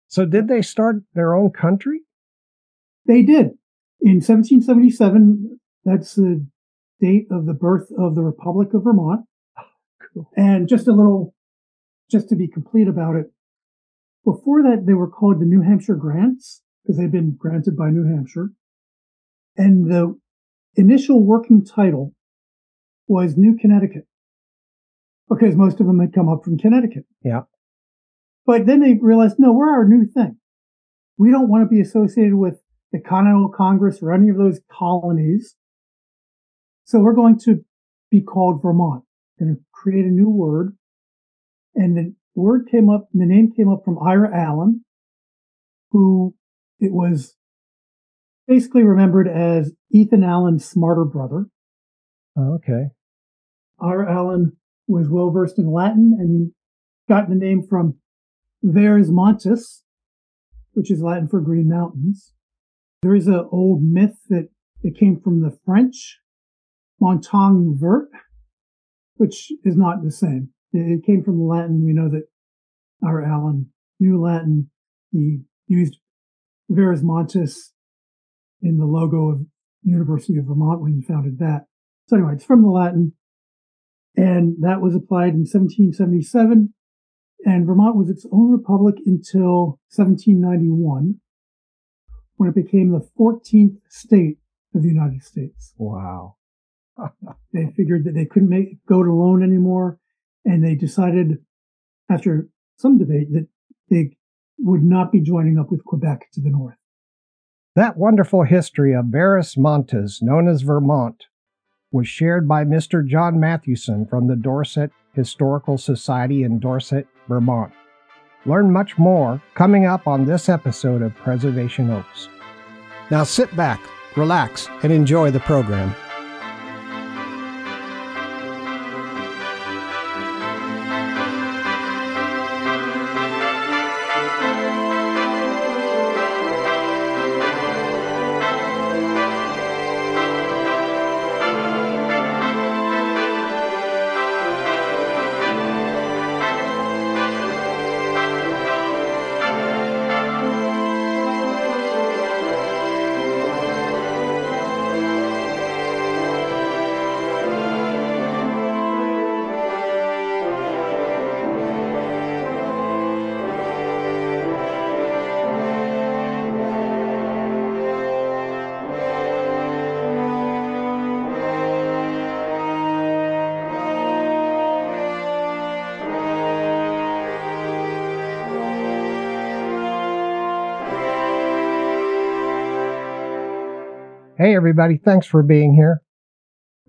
So did they start their own country? They did. In 1777, that's the date of the birth of the Republic of Vermont. Cool. And just to be complete about it, before that, they were called the New Hampshire Grants because they'd been granted by New Hampshire. And the initial working title was New Connecticut because most of them had come up from Connecticut. Yeah. But then they realized, no, we're our new thing. We don't want to be associated with the Continental Congress or any of those colonies. So we're going to be called Vermont. We're going to create a new word. And the name came up from Ira Allen, who it was basically remembered as Ethan Allen's smarter brother. Oh, okay. Ira Allen was well versed in Latin and he got the name from Vers Montes, which is Latin for green mountains. There is an old myth that it came from the French, Montagne Verte, which is not the same. It came from the Latin. We know that Ira Allen knew Latin. He used Vers Montes in the logo of University of Vermont when he founded that. So anyway, it's from the Latin. And that was applied in 1777. And Vermont was its own republic until 1791, when it became the 14th state of the United States. Wow. They figured that they couldn't go it alone anymore. And they decided, after some debate, that they would not be joining up with Quebec to the north. That wonderful history of Vers Montes, known as Vermont, was shared by Mr. Jon Matthewson from the Dorset Historical Society in Dorset, Vermont. Learn much more coming up on this episode of Preservation Oaks. Now sit back, relax, and enjoy the program. Hey everybody, thanks for being here.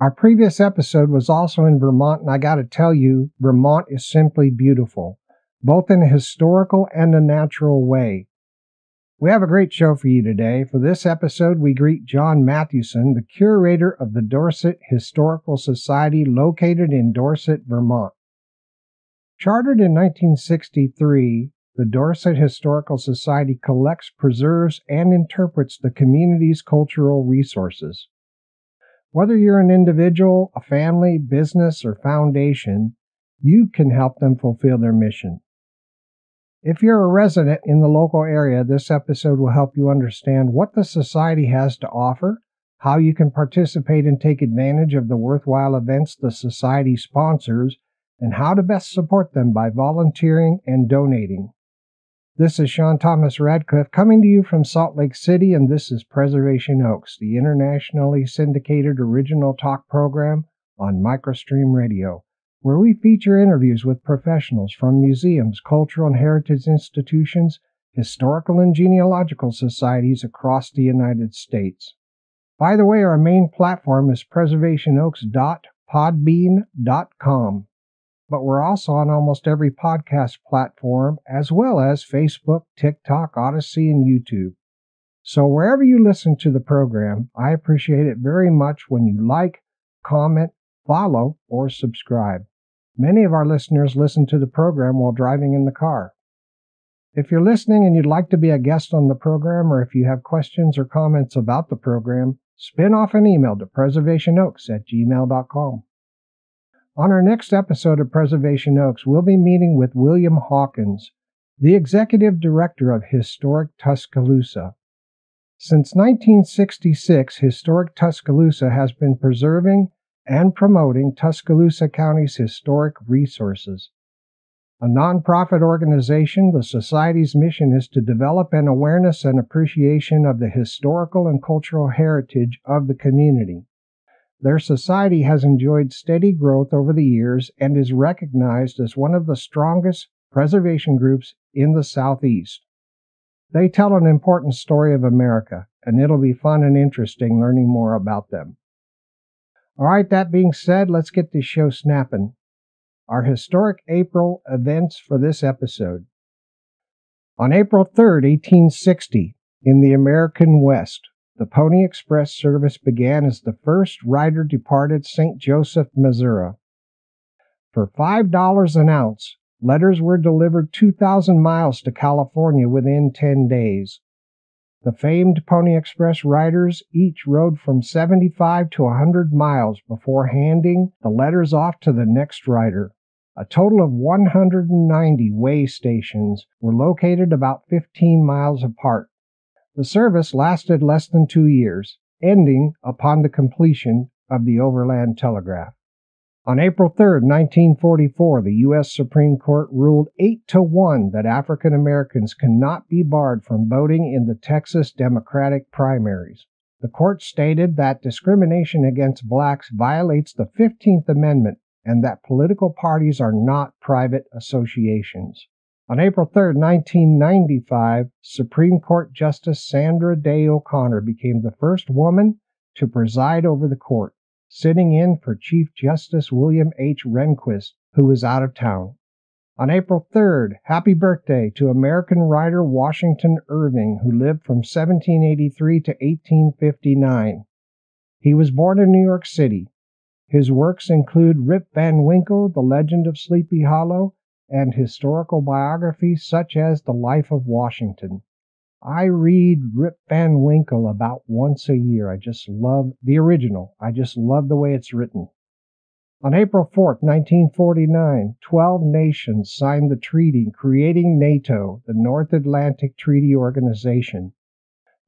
Our previous episode was also in Vermont, and I gotta tell you, Vermont is simply beautiful, both in a historical and a natural way. We have a great show for you today. For this episode, we greet Jon Matthewson, the curator of the Dorset Historical Society located in Dorset, Vermont. Chartered in 1963, the Dorset Historical Society collects, preserves, and interprets the community's cultural resources. Whether you're an individual, a family, business, or foundation, you can help them fulfill their mission. If you're a resident in the local area, this episode will help you understand what the Society has to offer, how you can participate and take advantage of the worthwhile events the Society sponsors, and how to best support them by volunteering and donating. This is Sean Thomas Radcliff coming to you from Salt Lake City, and this is Preservation Oaks, the internationally syndicated original talk program on MicroStream Radio, where we feature interviews with professionals from museums, cultural and heritage institutions, historical and genealogical societies across the United States. By the way, our main platform is preservationoaks.podbean.com. But we're also on almost every podcast platform, as well as Facebook, TikTok, Odyssey, and YouTube. So wherever you listen to the program, I appreciate it very much when you like, comment, follow, or subscribe. Many of our listeners listen to the program while driving in the car. If you're listening and you'd like to be a guest on the program, or if you have questions or comments about the program, spin off an email to preservationoaks@gmail.com. On our next episode of Preservation Oaks, we'll be meeting with William Hawkins, the Executive Director of Historic Tuscaloosa. Since 1966, Historic Tuscaloosa has been preserving and promoting Tuscaloosa County's historic resources. A nonprofit organization, the Society's mission is to develop an awareness and appreciation of the historical and cultural heritage of the community. Their society has enjoyed steady growth over the years and is recognized as one of the strongest preservation groups in the Southeast. They tell an important story of America, and it'll be fun and interesting learning more about them. All right, that being said, let's get this show snapping. Our historic April events for this episode. On April 3rd, 1860, in the American West, the Pony Express service began as the first rider departed St. Joseph, Missouri. For $5 an ounce, letters were delivered 2,000 miles to California within 10 days. The famed Pony Express riders each rode from 75 to 100 miles before handing the letters off to the next rider. A total of 190 way stations were located about 15 miles apart. The service lasted less than 2 years, ending upon the completion of the Overland Telegraph. On April 3, 1944, the U.S. Supreme Court ruled 8-1 that African Americans cannot be barred from voting in the Texas Democratic primaries. The court stated that discrimination against blacks violates the 15th Amendment and that political parties are not private associations. On April 3, 1995, Supreme Court Justice Sandra Day O'Connor became the first woman to preside over the court, sitting in for Chief Justice William H. Rehnquist, who was out of town. On April 3rd, happy birthday to American writer Washington Irving, who lived from 1783 to 1859. He was born in New York City. His works include Rip Van Winkle, The Legend of Sleepy Hollow, and historical biographies such as The Life of Washington. I read Rip Van Winkle about once a year. I just love the original. I just love the way it's written. On April 4, 1949, 12 nations signed the treaty creating NATO, the North Atlantic Treaty Organization.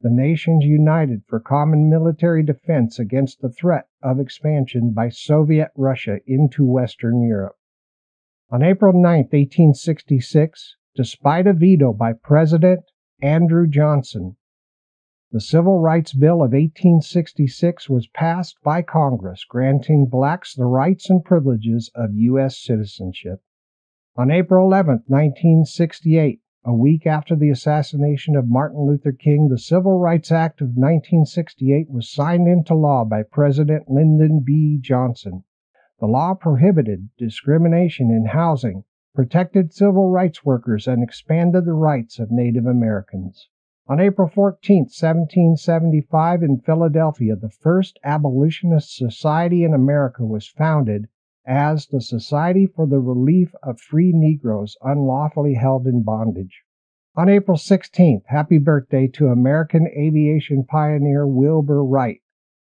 The nations united for common military defense against the threat of expansion by Soviet Russia into Western Europe. On April 9, 1866, despite a veto by President Andrew Johnson, the Civil Rights Bill of 1866 was passed by Congress, granting blacks the rights and privileges of U.S. citizenship. On April 11, 1968, a week after the assassination of Martin Luther King, the Civil Rights Act of 1968 was signed into law by President Lyndon B. Johnson. The law prohibited discrimination in housing, protected civil rights workers, and expanded the rights of Native Americans. On April 14, 1775, in Philadelphia, the first abolitionist society in America was founded as the Society for the Relief of Free Negroes Unlawfully Held in Bondage. On April 16th, happy birthday to American aviation pioneer Wilbur Wright,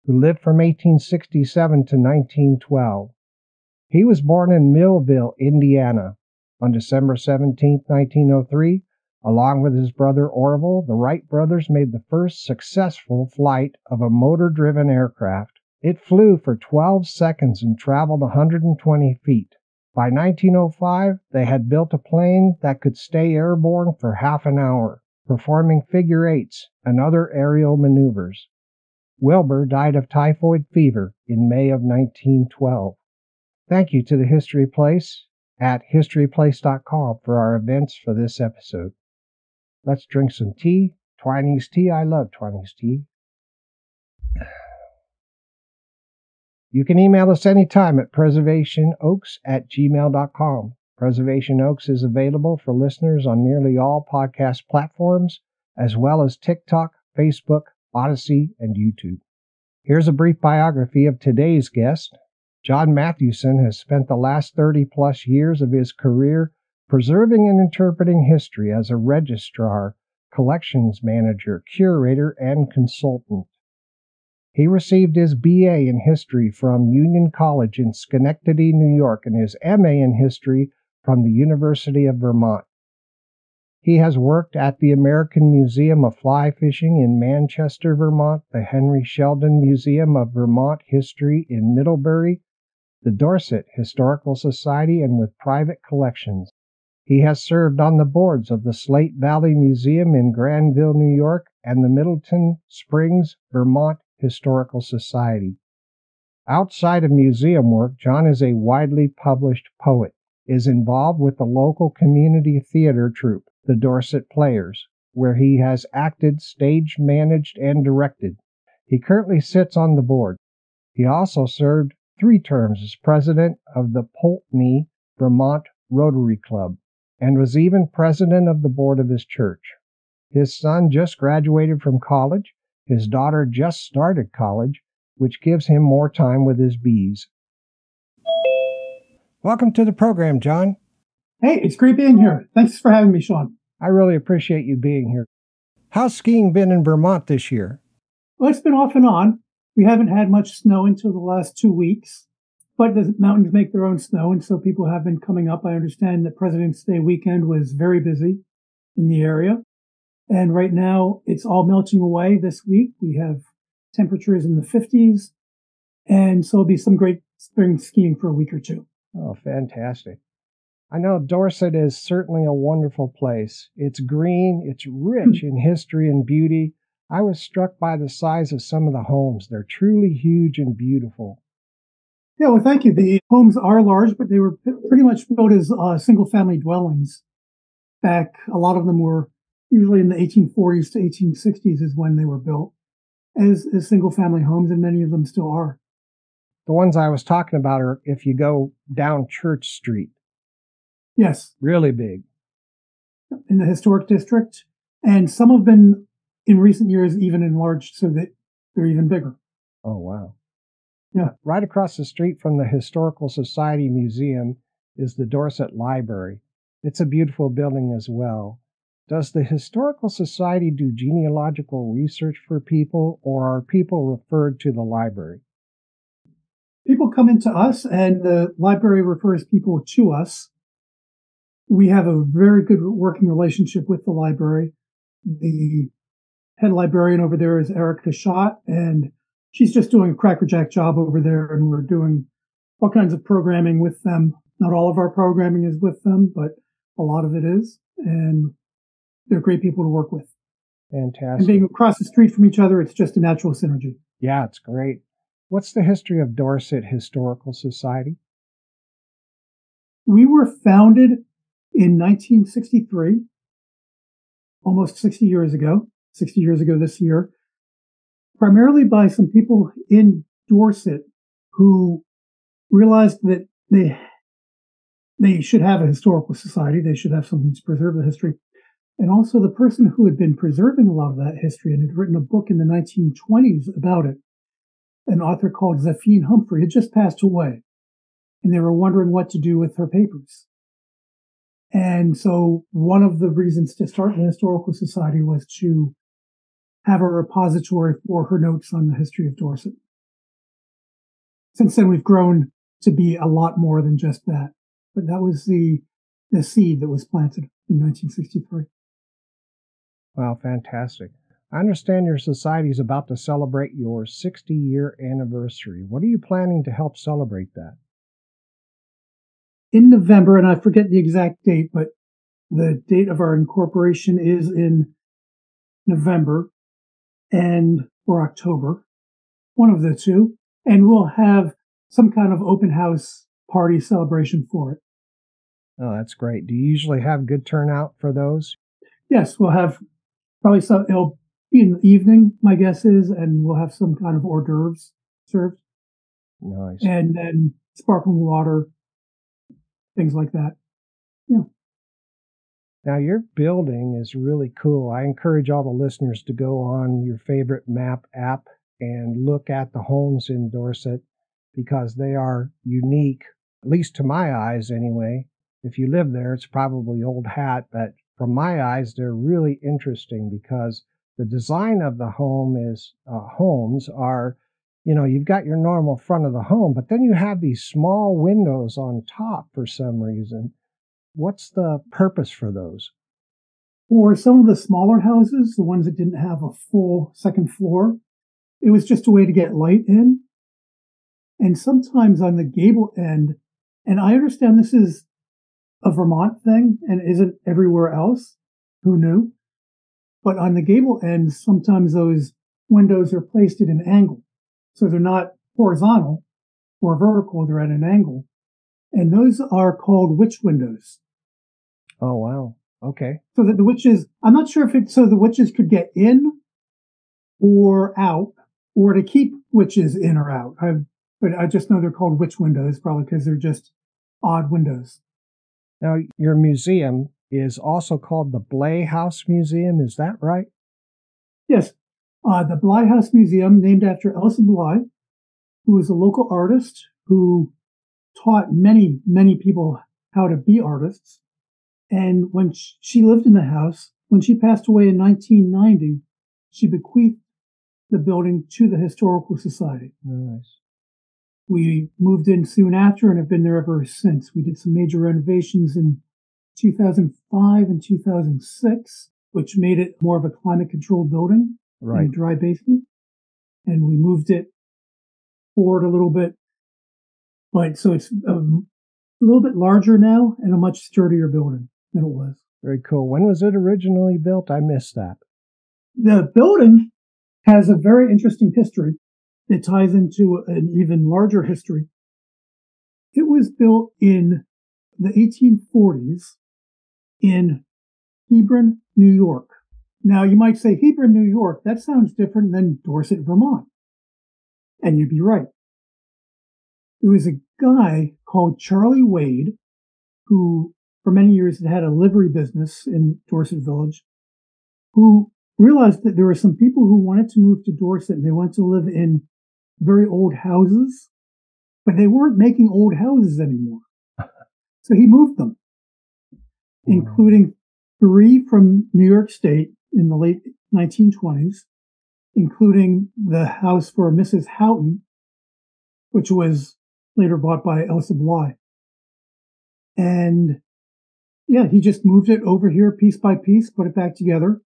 who lived from 1867 to 1912. He was born in Millville, Indiana. On December 17, 1903, along with his brother Orville, the Wright brothers made the first successful flight of a motor-driven aircraft. It flew for 12 seconds and traveled 120 feet. By 1905, they had built a plane that could stay airborne for half an hour, performing figure eights and other aerial maneuvers. Wilbur died of typhoid fever in May of 1912. Thank you to the History Place at historyplace.com for our events for this episode. Let's drink some tea. Twinings tea. I love Twinings tea. You can email us anytime at preservationoaks@gmail.com. Preservation Oaks is available for listeners on nearly all podcast platforms, as well as TikTok, Facebook, Odyssey, and YouTube. Here's a brief biography of today's guest. Jon Matthewson has spent the last 30-plus years of his career preserving and interpreting history as a registrar, collections manager, curator, and consultant. He received his BA in History from Union College in Schenectady, New York, and his MA in History from the University of Vermont. He has worked at the American Museum of Fly Fishing in Manchester, Vermont, the Henry Sheldon Museum of Vermont History in Middlebury, the Dorset Historical Society, and with private collections. He has served on the boards of the Slate Valley Museum in Granville, New York, and the Middleton Springs, Vermont Historical Society. Outside of museum work, Jon is a widely published poet, is involved with the local community theater troupe, the Dorset Players, where he has acted, stage managed, and directed. He currently sits on the board. He also served 3 terms as president of the Poultney, Vermont Rotary Club, and was even president of the board of his church. His son just graduated from college. His daughter just started college, which gives him more time with his bees. Welcome to the program, Jon. Hey, it's great being here. Thanks for having me, Sean. I really appreciate you being here. How's skiing been in Vermont this year? Well, it's been off and on. We haven't had much snow until the last 2 weeks, but the mountains make their own snow, and so people have been coming up. I understand that President's Day weekend was very busy in the area, and right now it's all melting away this week. We have temperatures in the 50s, and so it'll be some great spring skiing for a week or two. Oh, fantastic. I know Dorset is certainly a wonderful place. It's green, it's rich in history and beauty. I was struck by the size of some of the homes. They're truly huge and beautiful. Yeah, well, thank you. The homes are large, but they were pretty much built as single-family dwellings. Back, a lot of them were usually in the 1840s to 1860s is when they were built as single-family homes, and many of them still are. The ones I was talking about are if you go down Church Street. Yes. Really big. In the historic district. And some have been, in recent years, even enlarged so that they're even bigger. Oh, wow. Yeah. Right across the street from the Historical Society Museum is the Dorset Library. It's a beautiful building as well. Does the Historical Society do genealogical research for people, or are people referred to the library? People come into us, and the library refers people to us. We have a very good working relationship with the library. The head librarian over there is Erica Schott, and she's just doing a crackerjack job over there, and we're doing all kinds of programming with them. Not all of our programming is with them, but a lot of it is, and they're great people to work with. Fantastic. And being across the street from each other, it's just a natural synergy. Yeah, it's great. What's the history of Dorset Historical Society? We were founded in 1963, almost 60 years ago this year, primarily by some people in Dorset who realized that they should have a historical society. They should have something to preserve the history. And also the person who had been preserving a lot of that history and had written a book in the 1920s about it, an author called Zephine Humphrey, had just passed away. And they were wondering what to do with her papers. And so one of the reasons to start the Historical Society was to have a repository for her notes on the history of Dorset. Since then, we've grown to be a lot more than just that. But that was the seed that was planted in 1963. Wow, fantastic. I understand your society is about to celebrate your 60-year anniversary. What are you planning to help celebrate that? In November, and I forget the exact date, but the date of our incorporation is in November or October, one of the two, and we'll have some kind of open house party celebration for it. Oh, that's great. Do you usually have good turnout for those? Yes, we'll have probably it'll be in the evening, my guess is, and we'll have some kind of hors d'oeuvres served. Nice. And then sparkling water, things like that. Yeah. Now, your building is really cool. I encourage all the listeners to go on your favorite map app and look at the homes in Dorset because they are unique, at least to my eyes anyway. If you live there, it's probably old hat, but from my eyes, they're really interesting because the design of the homes are, you've got your normal front of the home, but then you have these small windows on top for some reason. What's the purpose for those? For some of the smaller houses, the ones that didn't have a full second floor, it was just a way to get light in. And sometimes on the gable end, and I understand this is a Vermont thing and isn't everywhere else. Who knew? But on the gable ends, sometimes those windows are placed at an angle. So they're not horizontal or vertical, they're at an angle. And those are called witch windows. Oh, wow. Okay. So that the witches, I'm not sure if it's so the witches could get in or out, or to keep witches in or out. But I just know they're called witch windows, probably because they're just odd windows. Now, your museum is also called the Blay House Museum. Is that right? Yes. The Bly House Museum, named after Elsa Bly, who was a local artist who taught many, many people how to be artists. And when she lived in the house, when she passed away in 1990, she bequeathed the building to the Historical Society. Nice. We moved in soon after and have been there ever since. We did some major renovations in 2005 and 2006, which made it more of a climate-controlled building in a dry basement. And we moved it forward a little bit. But so it's a little bit larger now and a much sturdier building than it was. Very cool. When was it originally built? I missed that. The building has a very interesting history that ties into an even larger history. It was built in the 1840s in Hebron, New York. Now, you might say, Hebron, New York, that sounds different than Dorset, Vermont. And you'd be right. There was a guy called Charlie Wade, who for many years had a livery business in Dorset Village, who realized that there were some people who wanted to move to Dorset and they wanted to live in very old houses, but they weren't making old houses anymore. So he moved them, including 3 from New York State in the late 1920s, including the house for Mrs. Houghton, which was later bought by Elsa Bly. And yeah, he just moved it over here piece by piece, put it back together.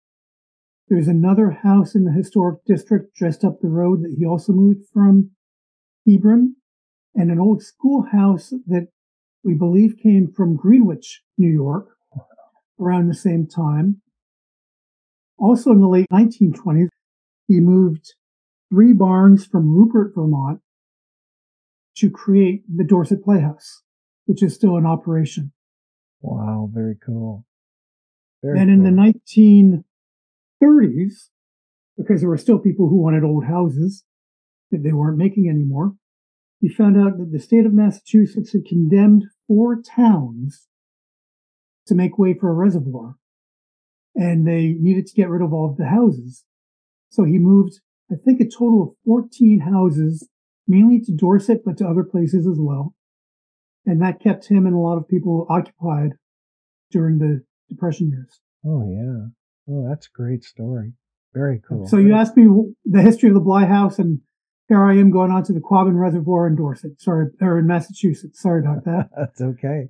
There's another house in the historic district just up the road that he also moved from Hebron, and an old schoolhouse that we believe came from Greenwich, New York, around the same time. Also in the late 1920s, he moved 3 barns from Rupert, Vermont, to create the Dorset Playhouse, which is still in operation. Wow, very cool. And in the 1930s, because there were still people who wanted old houses that they weren't making anymore, he found out that the state of Massachusetts had condemned 4 towns to make way for a reservoir, and they needed to get rid of all of the houses. So he moved, I think, a total of 14 houses, mainly to Dorset, but to other places as well. And that kept him and a lot of people occupied during the Depression years. Oh, yeah. Oh, that's a great story. Very cool. So you asked me the history of the Bly House, and here I am going on to the Quabbin Reservoir in Dorset. Sorry, or in Massachusetts. Sorry about that. That's okay.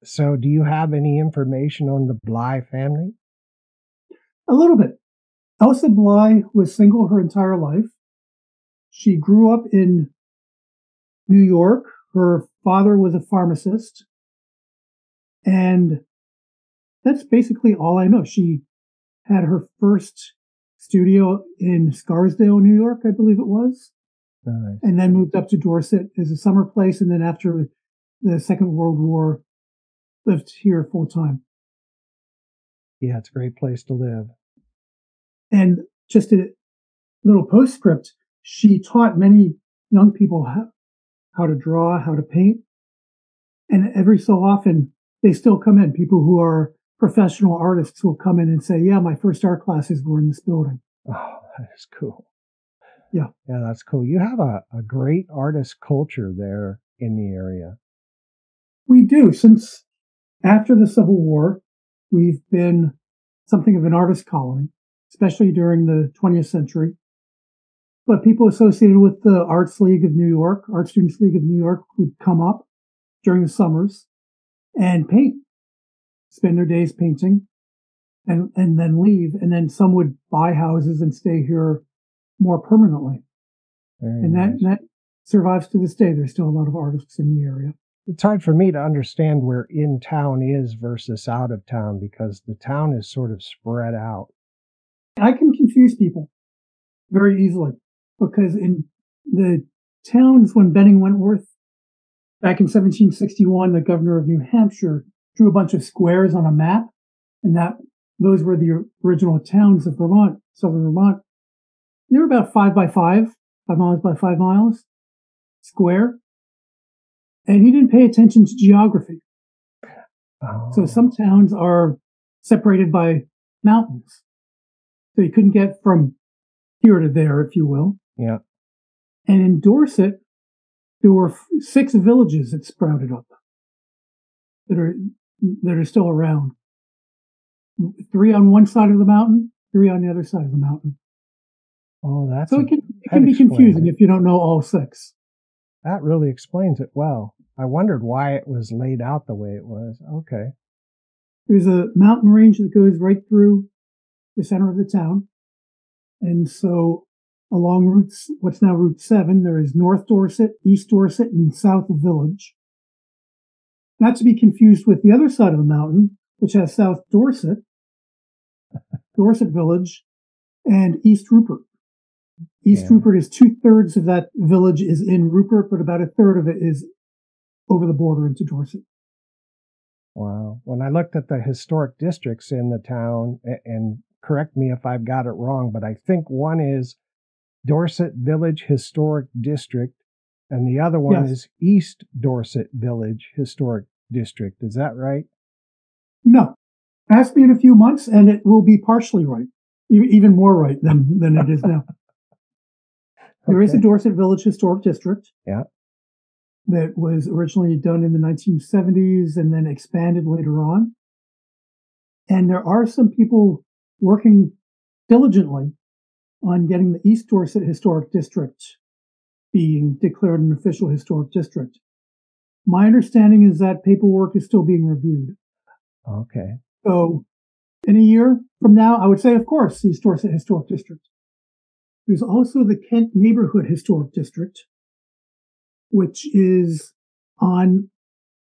So do you have any information on the Bly family? A little bit. Elsa Bly was single her entire life. She grew up in New York. Her father was a pharmacist. And that's basically all I know. She had her first studio in Scarsdale, New York, I believe it was. Nice. And then moved up to Dorset as a summer place. And then after the Second World War, lived here full time. Yeah, it's a great place to live. And just a little postscript, she taught many young people how to draw, how to paint. And every so often, they still come in. People who are professional artists will come in and say, yeah, my first art classes were in this building. Oh, that is cool. Yeah. Yeah, that's cool. You have a great artist culture there in the area. We do. Since after the Civil War, we've been something of an artist colony, especially during the 20th century. But people associated with the Arts League of New York, Art Students League of New York, would come up during the summers and paint, spend their days painting. and then leave. And then some would buy houses and stay here more permanently. Very nice. That survives to this day. There's still a lot of artists in the area. It's hard for me to understand where in town is versus out of town because the town is sort of spread out. I can confuse people very easily because in the towns when Benning Wentworth, back in 1761, the governor of New Hampshire drew a bunch of squares on a map, and those were the original towns of Vermont, southern Vermont. They were about 5 by 5 miles by 5 miles square. And he didn't pay attention to geography. Oh. So some towns are separated by mountains. So you couldn't get from here to there, if you will. Yeah. And in Dorset, there were 6 villages that sprouted up that are still around. 3 on one side of the mountain, 3 on the other side of the mountain. Oh, it can be confusing if you don't know all 6. That really explains it well. I wondered why it was laid out the way it was. Okay. There's a mountain range that goes right through the center of the town. And so along what's now Route 7, there is North Dorset, East Dorset, and South Village. Not to be confused with the other side of the mountain, which has South Dorset, Dorset Village, and East Rupert. East Rupert is 2/3 of that village is in Rupert, but about 1/3 of it is over the border into Dorset. Wow. When I looked at the historic districts in the town, and correct me if I've got it wrong, but I think one is Dorset Village Historic District, and the other one is East Dorset Village Historic District. Is that right? No. Ask me in a few months, and it will be partially right, even more right than it is now. There is a Dorset Village Historic District. Yeah. That was originally done in the 1970s and then expanded later on. And there are some people working diligently on getting the East Dorset Historic District being declared an official historic district. My understanding is that paperwork is still being reviewed. Okay. So in a year from now, I would say, of course, East Dorset Historic District. There's also the Kent Neighborhood Historic District, which is on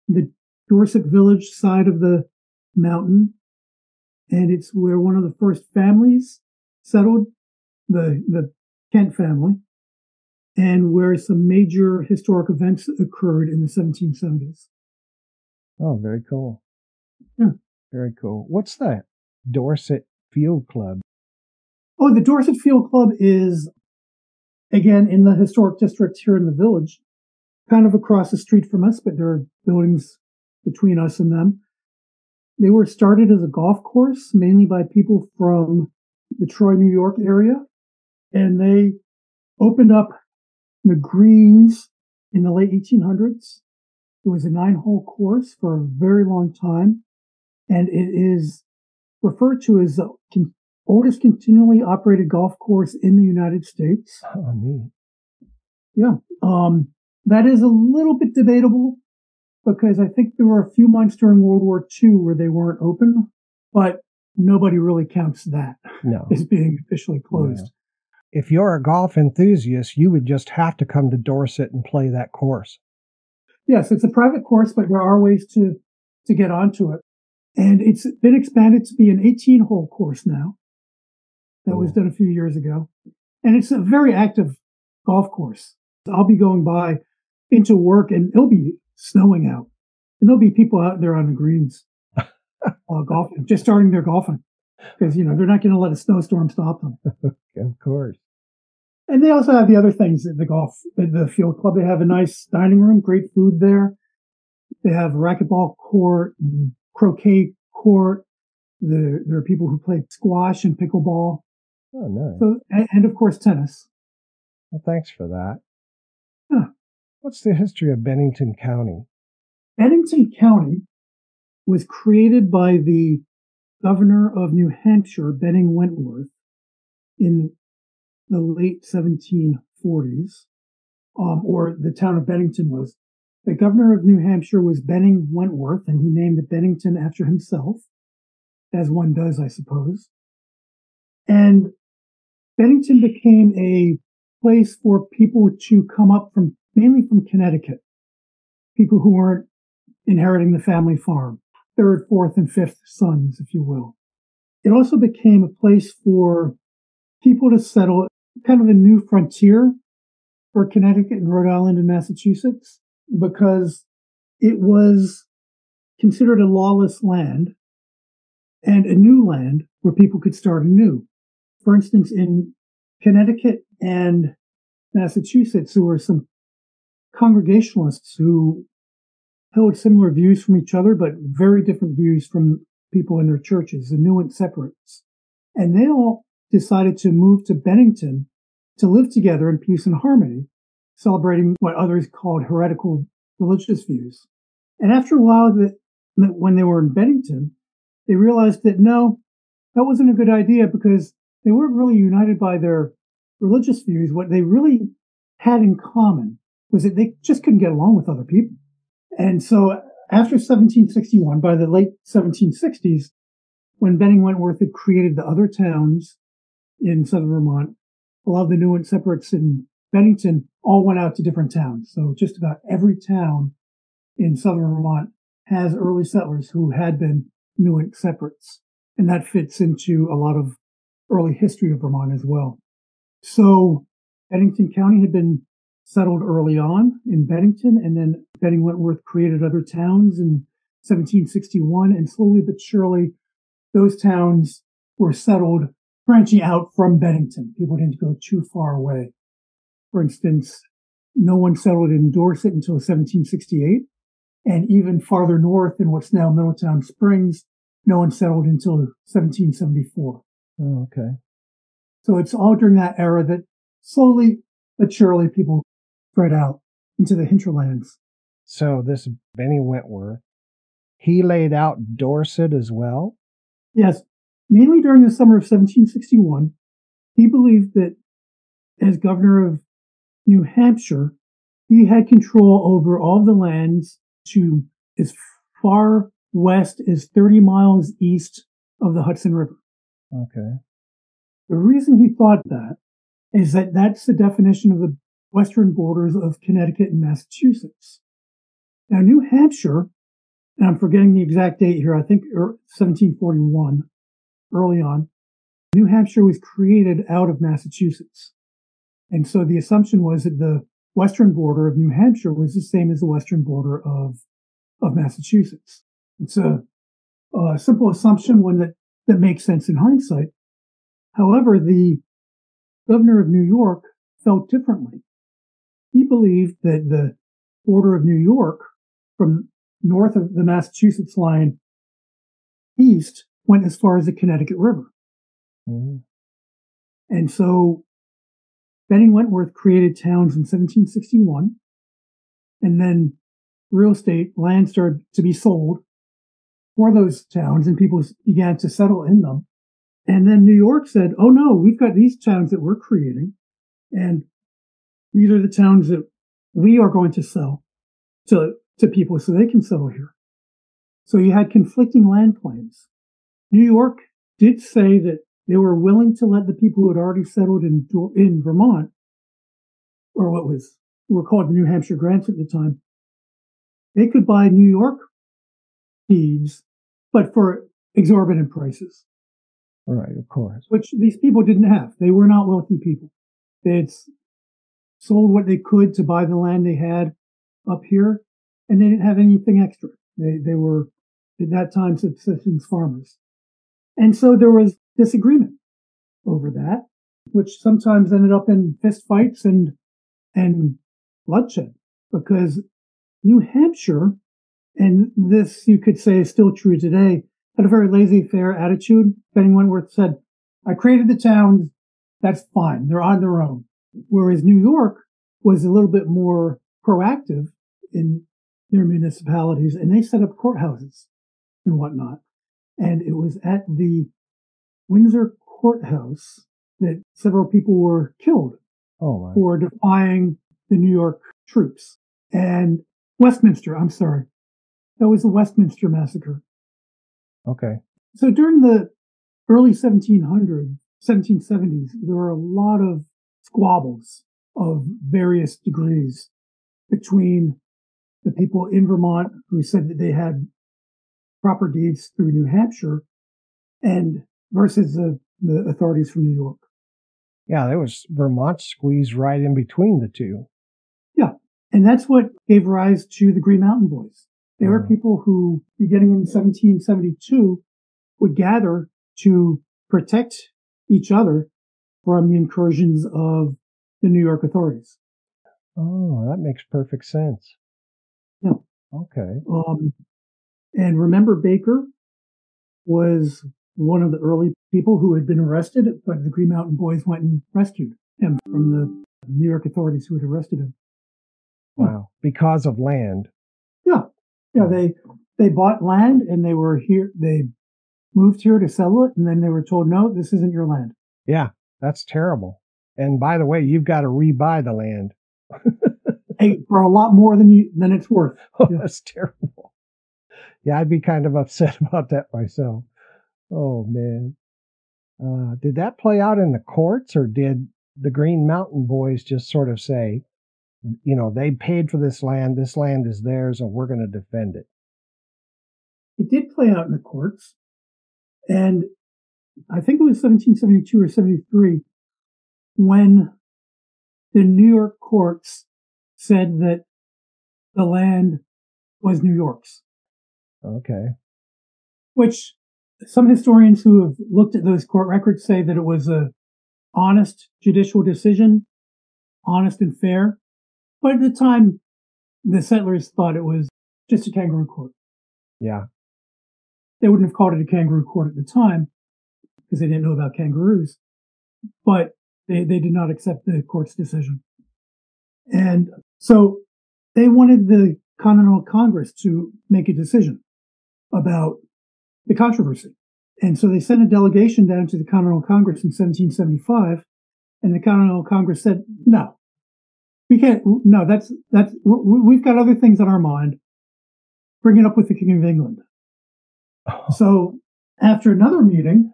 the Dorset Village side of the mountain. And it's where one of the first families settled, the Kent family, and where some major historic events occurred in the 1770s. Oh, very cool. Yeah. Very cool. What's the Dorset Field Club? Oh, the Dorset Field Club is, again, in the historic district here in the village, kind of across the street from us, but there are buildings between us and them. They were started as a golf course, mainly by people from the Troy, New York area. And they opened up the greens in the late 1800s. It was a 9-hole course for a very long time. And it is referred to as the oldest continually operated golf course in the United States. Oh, neat. Yeah. That is a little bit debatable because I think there were a few months during World War II where they weren't open, but nobody really counts that as being officially closed. No. If you're a golf enthusiast, you would just have to come to Dorset and play that course. Yes, it's a private course, but there are ways to get onto it. And it's been expanded to be an 18-hole course now. That was done a few years ago. And it's a very active golf course. I'll be going by into work and it'll be snowing out. And there'll be people out there on the greens golfing, just starting their golfing. Because, they're not going to let a snowstorm stop them. Of course. And they also have the other things at the field club. They have a nice dining room, great food there. They have a racquetball court, and croquet court. There are people who play squash and pickleball. Oh, nice. So, and of course, tennis. Well, thanks for that. Huh. What's the history of Bennington County? Bennington County was created by the governor of New Hampshire, Benning Wentworth, in the late 1740s, or the town of Bennington was. The governor of New Hampshire was Benning Wentworth, and he named Bennington after himself. as one does, I suppose. And Bennington became a place for people to come up from, mainly from Connecticut, people who weren't inheriting the family farm, third, fourth, and fifth sons, if you will. It also became a place for people to settle, kind of a new frontier for Connecticut and Rhode Island and Massachusetts, because it was considered a lawless land and a new land where people could start anew. For instance, in Connecticut and Massachusetts, there were some Congregationalists who held similar views from each other, but very different views from people in their churches, the Nuent Separates. And they all decided to move to Bennington to live together in peace and harmony, celebrating what others called heretical religious views. And after a while, when they were in Bennington, they realized that no, that wasn't a good idea because they weren't really united by their religious views. What they really had in common was that they just couldn't get along with other people. And so after 1761, by the late 1760s, when Benning Wentworth had created the other towns in southern Vermont, a lot of the Nuent Separates in Bennington all went out to different towns. So just about every town in southern Vermont has early settlers who had been Nuent Separates. And that fits into a lot of early history of Vermont as well. So Bennington County had been settled early on in Bennington, and then Benning Wentworth created other towns in 1761, and slowly but surely those towns were settled branching out from Bennington. People didn't go too far away. For instance, no one settled in Dorset until 1768, and even farther north in what's now Middletown Springs, no one settled until 1774. Oh, okay. So it's all during that era that slowly but surely people spread out into the hinterlands. So this Benny Wentworth, he laid out Dorset as well? Yes, mainly during the summer of 1761, he believed that as governor of New Hampshire, he had control over all the lands to as far west as 30 miles east of the Hudson River. Okay. The reason he thought that is that that's the definition of the western borders of Connecticut and Massachusetts. Now, New Hampshire, and I'm forgetting the exact date here, I think 1741, early on, New Hampshire was created out of Massachusetts. And so the assumption was that the western border of New Hampshire was the same as the western border of Massachusetts. It's a simple assumption, one that makes sense in hindsight. However, the governor of New York felt differently. He believed that the border of New York from north of the Massachusetts line east went as far as the Connecticut River. Mm-hmm. And so Benning Wentworth created towns in 1761, and then real estate land started to be sold for those towns, and people began to settle in them. And then New York said, oh no, we've got these towns that we're creating, and these are the towns that we are going to sell to people so they can settle here. So you had conflicting land claims. New York did say that they were willing to let the people who had already settled in Vermont, or what were called the New Hampshire grants at the time, they could buy New York deeds, but for exorbitant prices. Right, of course. Which these people didn't have. They were not wealthy people. They had sold what they could to buy the land they had up here, and they didn't have anything extra. They were, at that time, subsistence farmers. And so there was disagreement over that, which sometimes ended up in fistfights and bloodshed, because New Hampshire, and this you could say is still true today, had a very laissez-faire attitude. Benning Wentworth said, I created the towns, that's fine, they're on their own. Whereas New York was a little bit more proactive in their municipalities, and they set up courthouses and whatnot. And it was at the Windsor courthouse that several people were killed for defying the New York troops. And Westminster, I'm sorry, that was the Westminster massacre. Okay. So during the early 1770s, there were a lot of squabbles of various degrees between the people in Vermont who said that they had proper deeds through New Hampshire and versus the authorities from New York. Yeah, there was Vermont squeezed right in between the two. Yeah. And that's what gave rise to the Green Mountain Boys. They were people who, beginning in 1772, would gather to protect each other from the incursions of the New York authorities. Oh, that makes perfect sense. Yeah. Okay. And remember, Baker was one of the early people who had been arrested, but the Green Mountain Boys went and rescued him from the New York authorities who had arrested him. Wow. Because of land. Yeah. Yeah. They bought land and they were here. They moved here to sell it. And then they were told, no, this isn't your land. Yeah. That's terrible. And by the way, you've got to rebuy the land. Hey, for a lot more than it's worth. Oh, yeah. That's terrible. Yeah, I'd be kind of upset about that myself. Oh, man. Did that play out in the courts, or did the Green Mountain Boys just sort of say, you know, they paid for this land is theirs, and we're going to defend it? It did play out in the courts. And I think it was 1772 or 73 when the New York courts said that the land was New York's. Okay. Which some historians who have looked at those court records say that it was a honest judicial decision, honest and fair. But at the time, the settlers thought it was just a kangaroo court. Yeah. They wouldn't have called it a kangaroo court at the time because they didn't know about kangaroos. But they did not accept the court's decision. And so they wanted the Continental Congress to make a decision about the controversy. And so they sent a delegation down to the Continental Congress in 1775, and the Continental Congress said, no, we can't, no, we've got other things on our mind. Bring it up with the King of England. So after another meeting,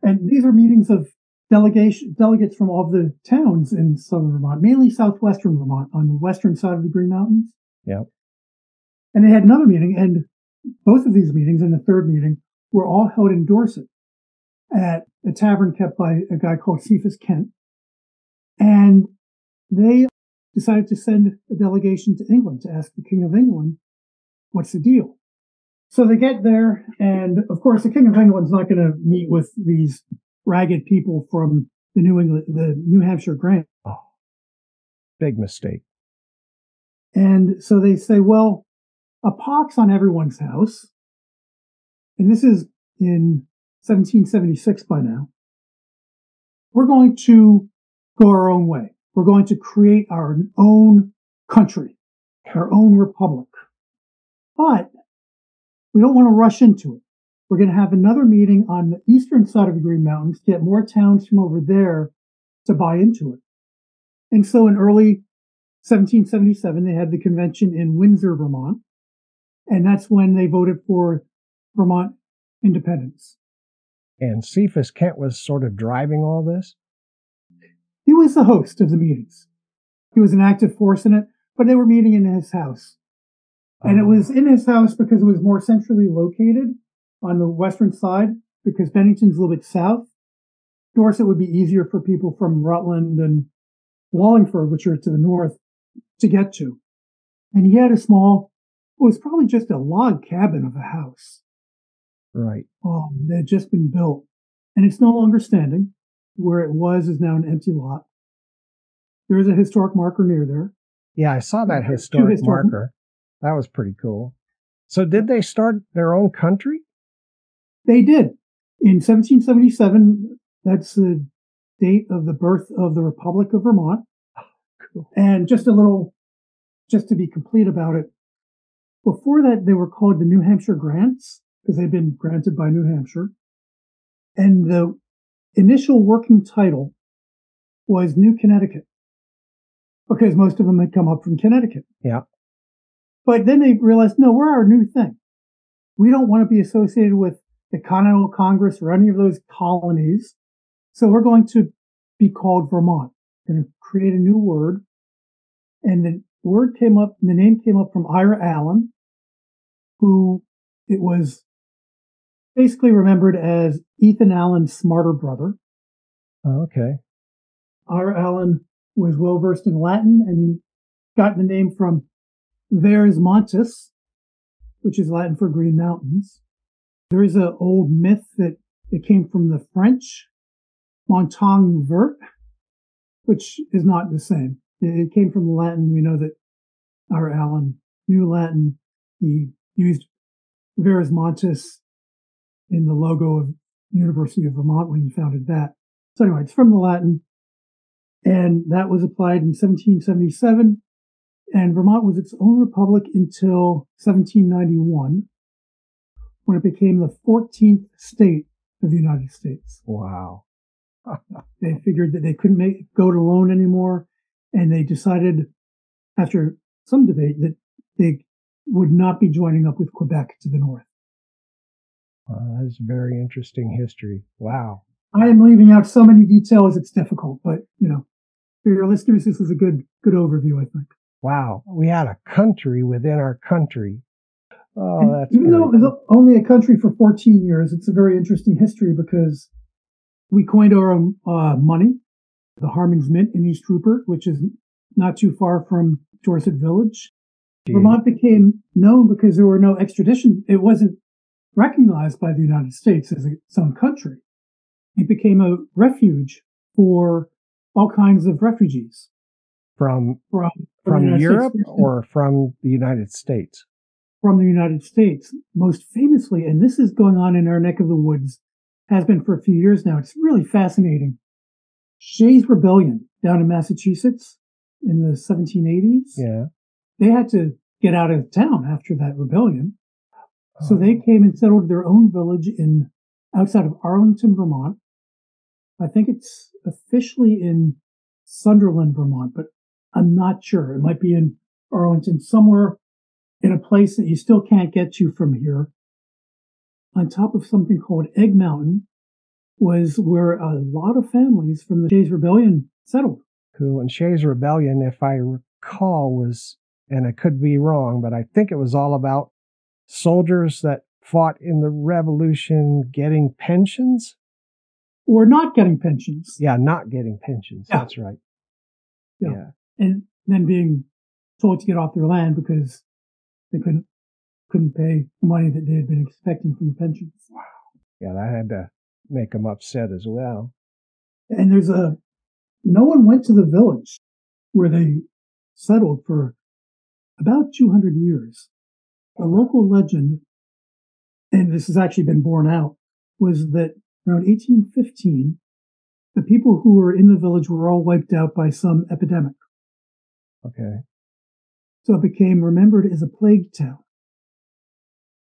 and these are meetings of delegates from all the towns in southern Vermont, mainly southwestern Vermont on the western side of the Green Mountains. Yeah. And they had another meeting, and both of these meetings and the third meeting were all held in Dorset at a tavern kept by a guy called Cephas Kent. And they decided to send a delegation to England to ask the King of England, what's the deal? So they get there, and of course the King of England's not going to meet with these ragged people from the New Hampshire grant. Oh, big mistake. And so they say, well, a pox on everyone's house. And this is in 1776 by now. We're going to go our own way. We're going to create our own country, our own republic. But we don't want to rush into it. We're going to have another meeting on the eastern side of the Green Mountains, get more towns from over there to buy into it. And so in early 1777, they had the convention in Windsor, Vermont. And that's when they voted for Vermont independence. And Cephas Kent was sort of driving all this? He was the host of the meetings. He was an active force in it, but they were meeting in his house. And it was in his house because it was more centrally located on the western side, because Bennington's a little bit south. Dorset would be easier for people from Rutland and Wallingford, which are to the north, to get to. And he had a small, it was probably just a log cabin of a house. Right. That had just been built. And it's no longer standing. Where it was is now an empty lot. There is a historic marker near there. Yeah, I saw that historic marker. That was pretty cool. So did they start their own country? They did. In 1777, that's the date of the birth of the Republic of Vermont. Oh, cool. And just to be complete about it, before that, they were called the New Hampshire Grants, because they'd been granted by New Hampshire. And the initial working title was New Connecticut, because most of them had come up from Connecticut. Yeah. But then they realized, no, we're our new thing. We don't want to be associated with the Continental Congress or any of those colonies. So we're going to be called Vermont. We're going to create a new word. And the name came up from Ira Allen, who it was basically remembered as Ethan Allen's smarter brother. Oh, okay. Ira Allen was well versed in Latin, and he got the name from Vers Montes, which is Latin for green mountains. There is an old myth that it came from the French, montagne verte, which is not the same. It came from the Latin. We know that Ira Allen knew Latin. He used Vers Montes in the logo of the University of Vermont when he founded that. So anyway, it's from the Latin, and that was applied in 1777, and Vermont was its own republic until 1791, when it became the 14th state of the United States. Wow. They figured that they couldn't go it alone anymore, and they decided, after some debate, that they would not be joining up with Quebec to the north. That's very interesting history. Wow. I am leaving out so many details, it's difficult, but, for your listeners, this is a good overview, I think. Wow. We had a country within our country. Oh, that's even though it was only a country for 14 years, it's a very interesting history because we coined our own money, the Harmings Mint in East Rupert, which is not too far from Dorset Village. Gee. Vermont became known because there were no extradition. It wasn't recognized by the United States as its own country. It became a refuge for all kinds of refugees. From Europe or from the United States? From the United States, most famously, and this is going on in our neck of the woods, has been for a few years now. It's really fascinating. Shays' Rebellion down in Massachusetts in the 1780s. Yeah. They had to get out of town after that rebellion. So they came and settled their own village outside of Arlington, Vermont. I think it's officially in Sunderland, Vermont, but I'm not sure. It might be in Arlington, somewhere in a place that you still can't get to from here. On top of something called Egg Mountain was where a lot of families from the Shays' Rebellion settled. Cool. And Shays' Rebellion, if I recall, was, and I could be wrong, but I think it was all about soldiers that fought in the Revolution getting pensions? Or not getting pensions. Yeah, not getting pensions. Yeah. That's right. Yeah. And then being told to get off their land because they couldn't pay the money that they had been expecting from the pensions. Wow. Yeah, that had to make them upset as well. And no one went to the village where they settled for about 200 years. A local legend, and this has actually been borne out, was that around 1815, the people who were in the village were all wiped out by some epidemic. Okay. So it became remembered as a plague town.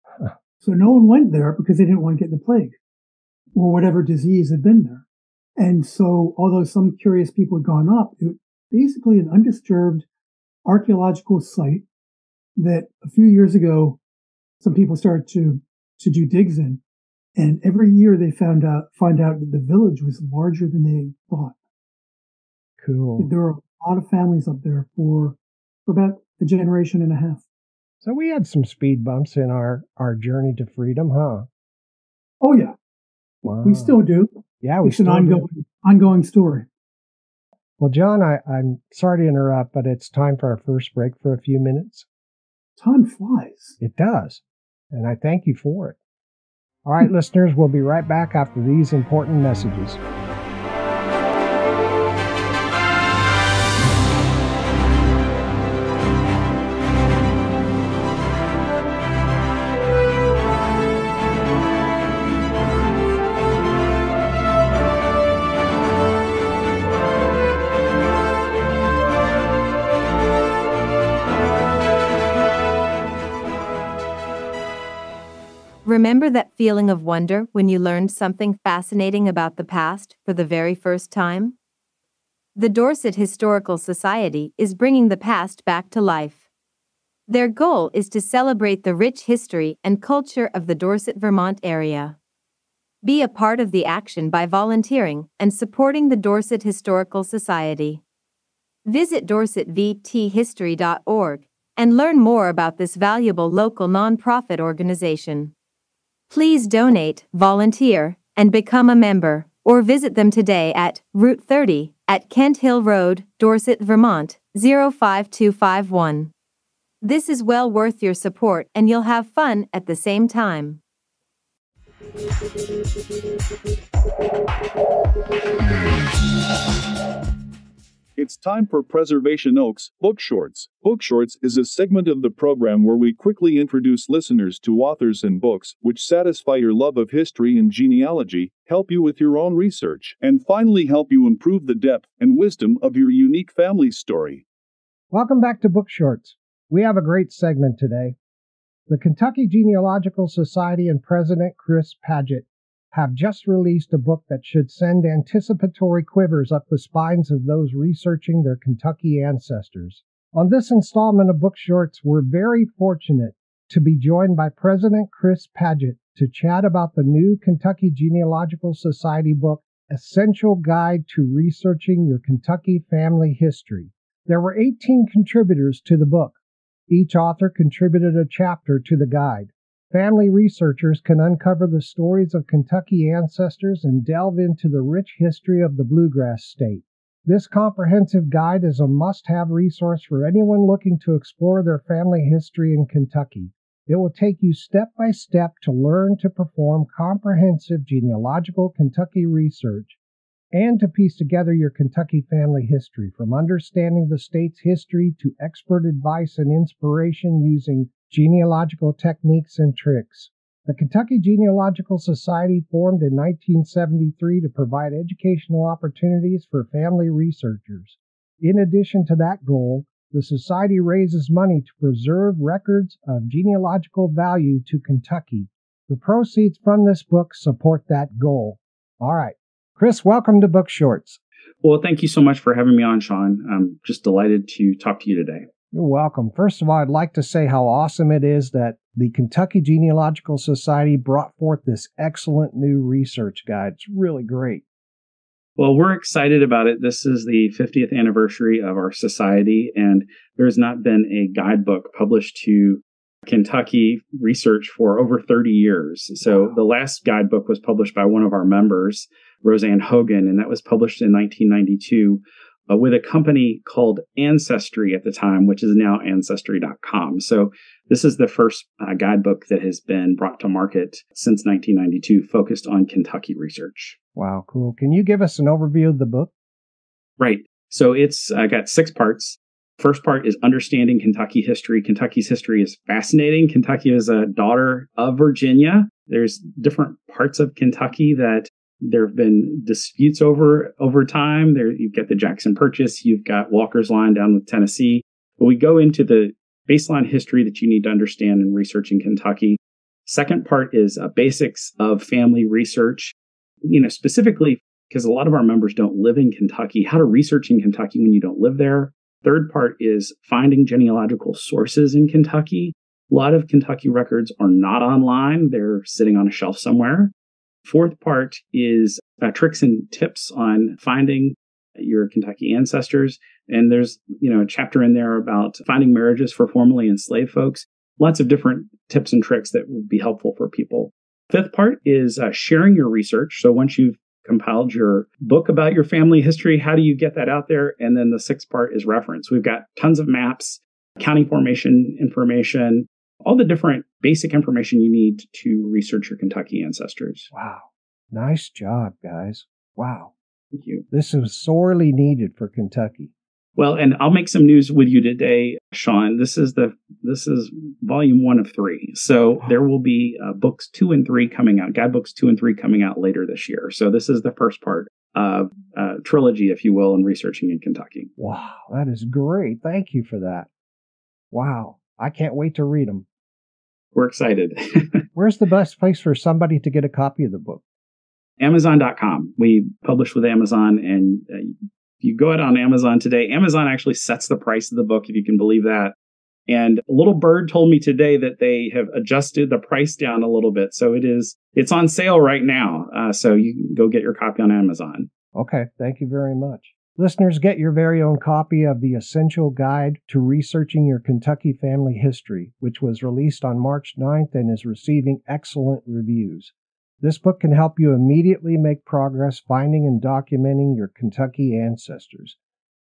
Huh. So no one went there because they didn't want to get the plague or whatever disease had been there. And so, although some curious people had gone up, it was basically an undisturbed archaeological site that a few years ago, some people started to do digs in. And every year they find out that the village was larger than they thought. Cool. There were a lot of families up there for about a generation and a half. So we had some speed bumps in our journey to freedom, huh? Oh, yeah. Wow. We still do. Yeah, it's an ongoing story. Well, John, I'm sorry to interrupt, but it's time for our first break for a few minutes. Time flies. It does. And I thank you for it. All right, listeners, we'll be right back after these important messages. Remember that feeling of wonder when you learned something fascinating about the past for the very first time? The Dorset Historical Society is bringing the past back to life. Their goal is to celebrate the rich history and culture of the Dorset, Vermont area. Be a part of the action by volunteering and supporting the Dorset Historical Society. Visit dorsetvthistory.org and learn more about this valuable local nonprofit organization. Please donate, volunteer, and become a member, or visit them today at Route 30 at Kent Hill Road, Dorset, Vermont, 05251. This is well worth your support and you'll have fun at the same time. It's time for Preservation Oaks Book Shorts. Book Shorts is a segment of the program where we quickly introduce listeners to authors and books which satisfy your love of history and genealogy, help you with your own research, and finally help you improve the depth and wisdom of your unique family story. Welcome back to Book Shorts. We have a great segment today. The Kentucky Genealogical Society and President Chris Paget have just released a book that should send anticipatory quivers up the spines of those researching their Kentucky ancestors. On this installment of Book Shorts, we're very fortunate to be joined by President Chris Paget to chat about the new Kentucky Genealogical Society book, Essential Guide to Researching Your Kentucky Family History. There were 18 contributors to the book. Each author contributed a chapter to the guide. Family researchers can uncover the stories of Kentucky ancestors and delve into the rich history of the Bluegrass State. This comprehensive guide is a must-have resource for anyone looking to explore their family history in Kentucky. It will take you step by step to learn to perform comprehensive genealogical Kentucky research and to piece together your Kentucky family history, from understanding the state's history to expert advice and inspiration using genealogical techniques and tricks. The Kentucky Genealogical Society formed in 1973 to provide educational opportunities for family researchers. In addition to that goal, the Society raises money to preserve records of genealogical value to Kentucky. The proceeds from this book support that goal. All right. Chris, welcome to Book Shorts. Well, thank you so much for having me on, Sean. I'm just delighted to talk to you today. You're welcome. First of all, I'd like to say how awesome it is that the Kentucky Genealogical Society brought forth this excellent new research guide. It's really great. Well, we're excited about it. This is the 50th anniversary of our society, and there's not been a guidebook published to Kentucky research for over 30 years. So the last guidebook was published by one of our members, Roseanne Hogan, and that was published in 1992 with a company called Ancestry at the time, which is now Ancestry.com. So this is the first guidebook that has been brought to market since 1992, focused on Kentucky research. Wow, cool. Can you give us an overview of the book? Right. So it's got 6 parts. First part is understanding Kentucky history. Kentucky's history is fascinating. Kentucky is a daughter of Virginia. There's different parts of Kentucky that there have been disputes over time. You've got the Jackson Purchase, you've got Walker's Line down with Tennessee. But we go into the baseline history that you need to understand in researching Kentucky. Second part is basics of family research, specifically because a lot of our members don't live in Kentucky, how to research in Kentucky when you don't live there. Third part is finding genealogical sources in Kentucky. A lot of Kentucky records are not online. They're sitting on a shelf somewhere. Fourth part is tricks and tips on finding your Kentucky ancestors. And there's, a chapter in there about finding marriages for formerly enslaved folks. Lots of different tips and tricks that will be helpful for people. Fifth part is sharing your research. So once you've compiled your book about your family history, how do you get that out there? And then the sixth part is reference. We've got tons of maps, county formation information, all the different basic information you need to research your Kentucky ancestors. Wow. Nice job, guys. Wow. Thank you. This is sorely needed for Kentucky. Well, and I'll make some news with you today, Sean. This is volume 1 of 3. So there will be books 2 and 3 coming out, guidebooks 2 and 3 coming out later this year. So this is the first part of a trilogy, if you will, in researching in Kentucky. Wow, that is great. Thank you for that. Wow. I can't wait to read them. We're excited. Where's the best place for somebody to get a copy of the book? Amazon.com. We publish with Amazon, and you go out on Amazon today. Amazon actually sets the price of the book, if you can believe that. And a little bird told me today that they have adjusted the price down a little bit. So it's on sale right now. So you can go get your copy on Amazon. Okay, thank you very much. Listeners, get your very own copy of The Essential Guide to Researching Your Kentucky Family History, which was released on March 9th and is receiving excellent reviews. This book can help you immediately make progress finding and documenting your Kentucky ancestors.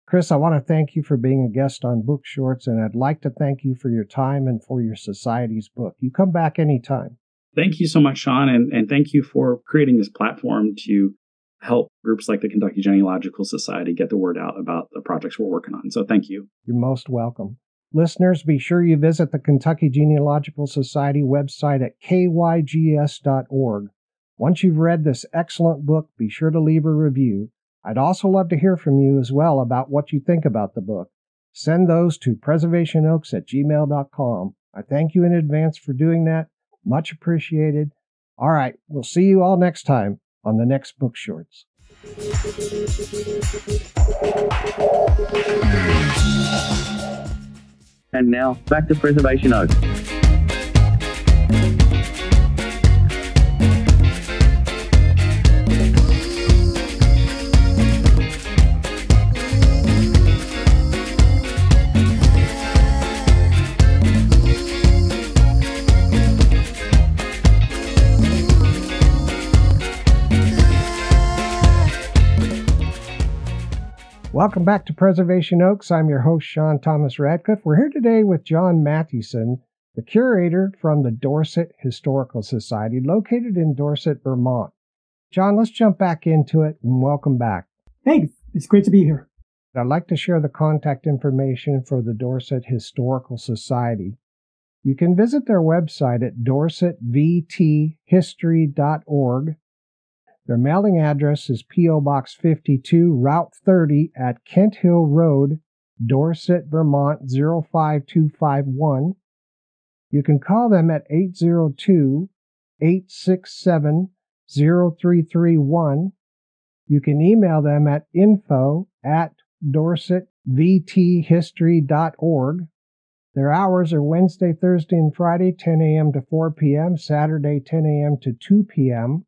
Chris, I want to thank you for being a guest on Book Shorts, and I'd like to thank you for your time and for your society's book. You come back anytime. Thank you so much, Sean, and thank you for creating this platform to help groups like the Kentucky Genealogical Society get the word out about the projects we're working on. So thank you. You're most welcome. Listeners, be sure you visit the Kentucky Genealogical Society website at kygs.org. Once you've read this excellent book, be sure to leave a review. I'd also love to hear from you as well about what you think about the book. Send those to preservationoaks@gmail.com. I thank you in advance for doing that. Much appreciated. All right, we'll see you all next time on the next Book Shorts. And now, back to Preservation Oaks. Welcome back to Preservation Oaks. I'm your host, Sean Thomas Radcliff. We're here today with Jon Matthewson, the curator from the Dorset Historical Society, located in Dorset, Vermont. Jon, let's jump back into it, and welcome back. Hey, it's great to be here. I'd like to share the contact information for the Dorset Historical Society. You can visit their website at dorsetvthistory.org. Their mailing address is P.O. Box 52, Route 30 at Kent Hill Road, Dorset, Vermont 05251. You can call them at 802-867-0331. You can email them at info@dorsetvthistory.org. Their hours are Wednesday, Thursday, and Friday, 10 a.m. to 4 p.m., Saturday, 10 a.m. to 2 p.m.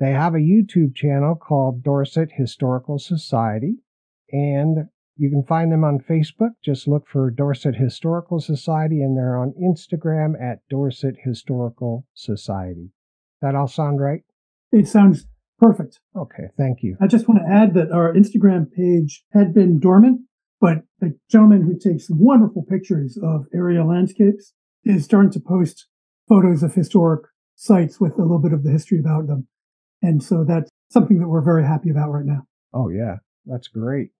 They have a YouTube channel called Dorset Historical Society, and you can find them on Facebook. Just look for Dorset Historical Society, and they're on Instagram at Dorset Historical Society. That all sound right? It sounds perfect. Okay, thank you. I just want to add that our Instagram page had been dormant, but the gentleman who takes wonderful pictures of area landscapes is starting to post photos of historic sites with a little bit of the history about them. And so that's something that we're very happy about right now. Oh, yeah, that's great.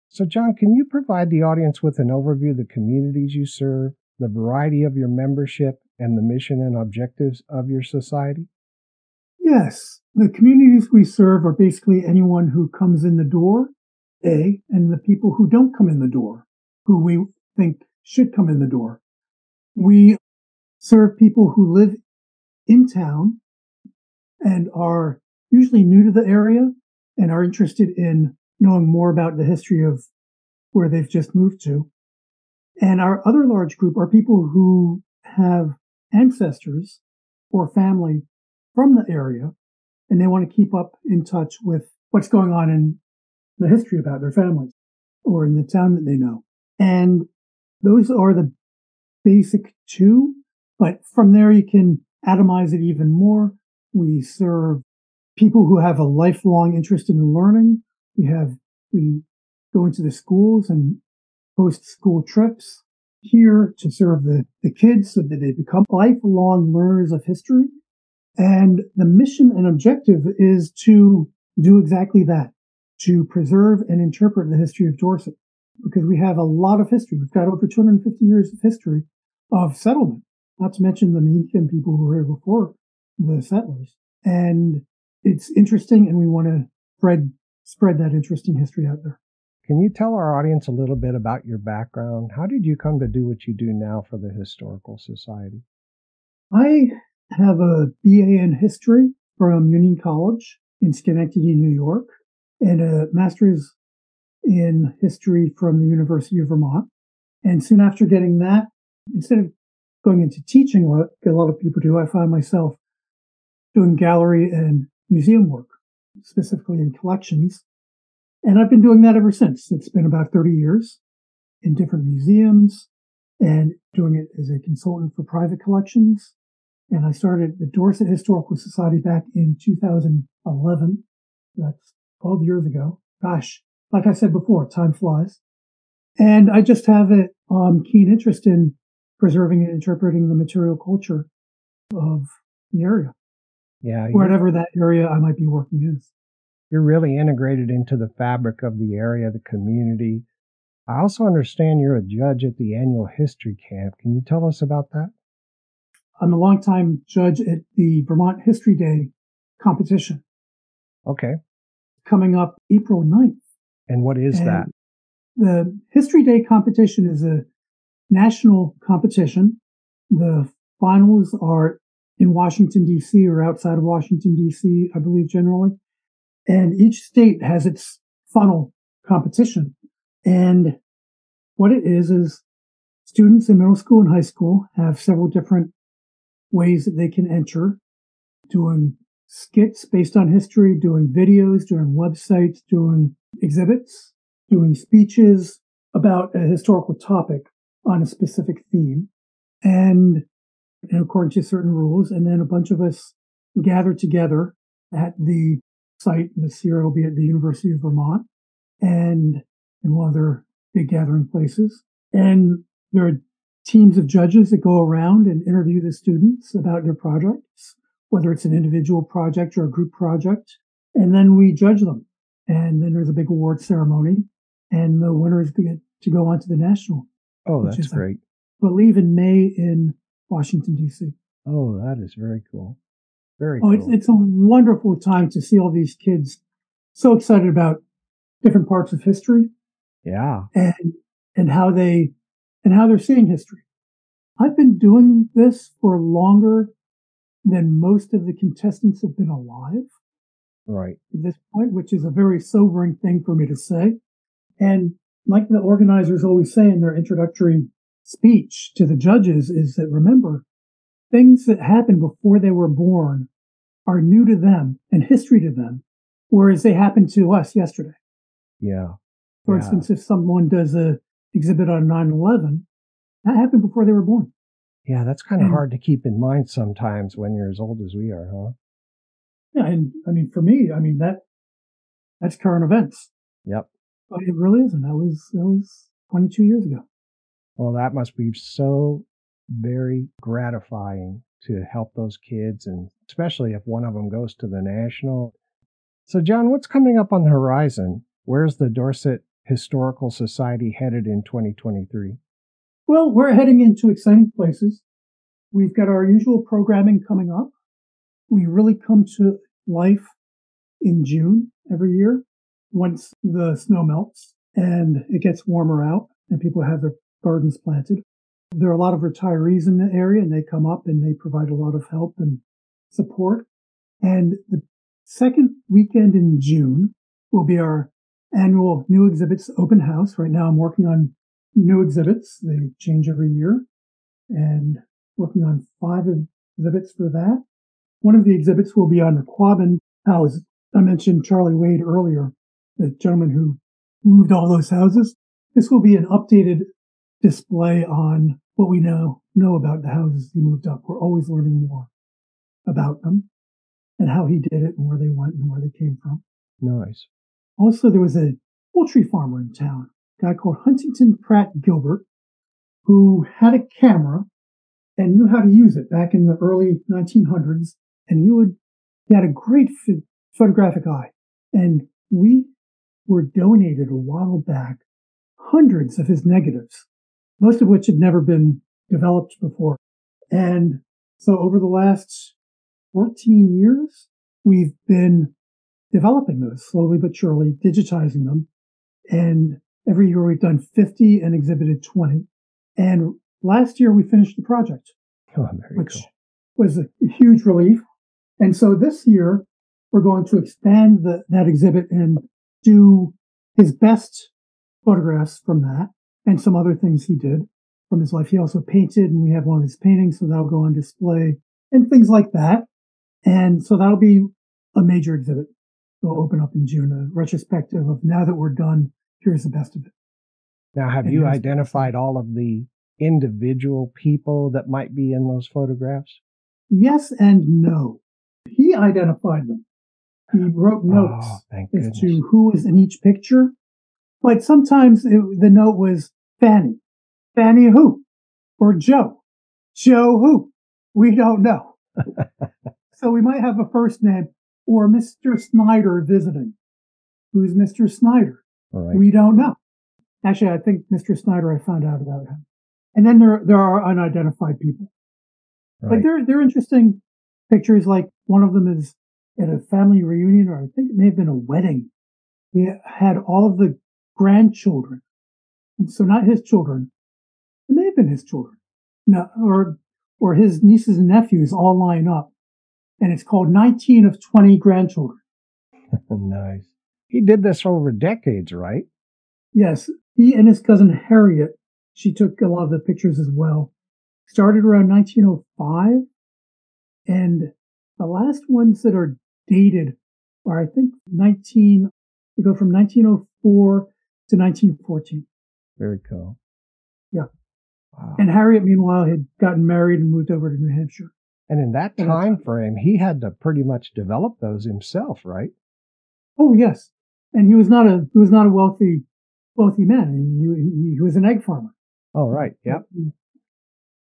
So, Jon, can you provide the audience with an overview of the communities you serve, the variety of your membership, and the mission and objectives of your society? Yes. The communities we serve are basically anyone who comes in the door, and the people who don't come in the door, who we think should come in the door. We serve people who live in town and are usually new to the area and are interested in knowing more about the history of where they've just moved to. And our other large group are people who have ancestors or family from the area, and they want to keep up in touch with what's going on in the history about their families or in the town that they know. And those are the basic two, but from there you can atomize it even more. We serve people who have a lifelong interest in learning. We go into the schools and host school trips here to serve the kids so that they become lifelong learners of history. And the mission and objective is to do exactly that, to preserve and interpret the history of Dorset, because we have a lot of history. We've got over 250 years of history of settlement, not to mention the Mohican people who were here before the settlers. And it's interesting, and we want to spread that interesting history out there. Can you tell our audience a little bit about your background? How did you come to do what you do now for the Historical Society? I have a BA in history from Union College in Schenectady, New York, and a master's in history from the University of Vermont. And soon after getting that, instead of going into teaching, like a lot of people do, I found myself doing gallery and museum work, specifically in collections. And I've been doing that ever since. It's been about 30 years in different museums and doing it as a consultant for private collections. And I started the Dorset Historical Society back in 2011. That's 12 years ago. Gosh, like I said before, time flies. And I just have a keen interest in preserving and interpreting the material culture of the area. Yeah. Whatever that area I might be working is. You're really integrated into the fabric of the area, the community. I also understand you're a judge at the annual history camp. Can you tell us about that? I'm a longtime judge at the Vermont History Day competition. Okay. Coming up April 9th. And what is that? The History Day competition is a national competition. The finals are in Washington, D.C. or outside of Washington, D.C., I believe generally. And each state has its funnel competition. And what it is students in middle school and high school have several different ways that they can enter, doing skits based on history, doing videos, doing websites, doing exhibits, doing speeches about a historical topic on a specific theme, and according to certain rules. And then a bunch of us gather together at the site. This year it'll be at the University of Vermont and in one of their big gathering places. And there are teams of judges that go around and interview the students about their projects, whether it's an individual project or a group project. And then we judge them. And then there's a big award ceremony, and the winners get to go on to the national. Oh, that's great. I believe in May in Washington, D.C. Oh, that is very cool. Very cool. It's a wonderful time to see all these kids so excited about different parts of history. Yeah. And how they're seeing history. I've been doing this for longer than most of the contestants have been alive. Right. At this point, which is a very sobering thing for me to say. And like the organizers always say in their introductory speech to the judges is that, remember, things that happened before they were born are new to them and history to them, whereas they happened to us yesterday. Yeah. For instance, if someone does an exhibit on 9/11, that happened before they were born. Yeah, that's kind of hard to keep in mind sometimes when you're as old as we are, huh? Yeah, and I mean, for me, that's current events. Yep. But it really isn't. That was 22 years ago. Well, that must be so very gratifying to help those kids, and especially if one of them goes to the national. So, John, what's coming up on the horizon? Where's the Dorset Historical Society headed in 2023? Well, we're heading into exciting places. We've got our usual programming coming up. We really come to life in June every year once the snow melts and it gets warmer out and people have their gardens planted. There are a lot of retirees in the area, and they come up and they provide a lot of help and support. And the second weekend in June will be our annual New Exhibits Open House. Right now I'm working on new exhibits. They change every year, and working on 5 exhibits for that. One of the exhibits will be on the Quabbin house. I mentioned Charlie Wade earlier, the gentleman who moved all those houses. This will be an updated display on what we know about the houses he moved up. We're always learning more about them and how he did it and where they went and where they came from. Nice. Also, there was a poultry farmer in town, a guy called Huntington Pratt Gilbert, who had a camera and knew how to use it back in the early 1900s. And he had a great photographic eye. And we were donated a while back hundreds of his negatives, most of which had never been developed before. And so over the last 14 years, we've been developing those slowly but surely, digitizing them. And every year we've done 50 and exhibited 20. And last year we finished the project, which was a huge relief. And so this year we're going to expand that exhibit and do his best photographs from that and some other things he did from his life. He also painted, and we have one of his paintings, so that'll go on display and things like that. And so that'll be a major exhibit. It'll open up in June, a retrospective of now that we're done, here's the best of it. Now, have you identified all of the individual people that might be in those photographs? Yes and no. He identified them. He wrote notes as to who was in each picture. But sometimes the note was Fanny. Fanny who? Or Joe. Joe who? We don't know. So we might have a first name, or Mr. Snyder visiting. Who's Mr. Snyder? Right. We don't know. Actually, I think Mr. Snyder, I found out about him. And then there are unidentified people. Right. But they're interesting pictures. Like one of them is at a family reunion, or I think it may have been a wedding. He had all of the grandchildren. And so not his children. It may have been his children. No, or his nieces and nephews all line up. And it's called 19 of 20 grandchildren. Nice. He did this over decades, right? Yes. He and his cousin Harriet, she took a lot of the pictures as well. Started around 1905. And the last ones that are dated are, I think, they go from 1904 to 1914. Very cool. Yeah. Wow. And Harriet, meanwhile, had gotten married and moved over to New Hampshire. And in that time frame, he had to pretty much develop those himself, right? Oh, yes. And he was not a wealthy man. He was an egg farmer. Oh, right. Yep.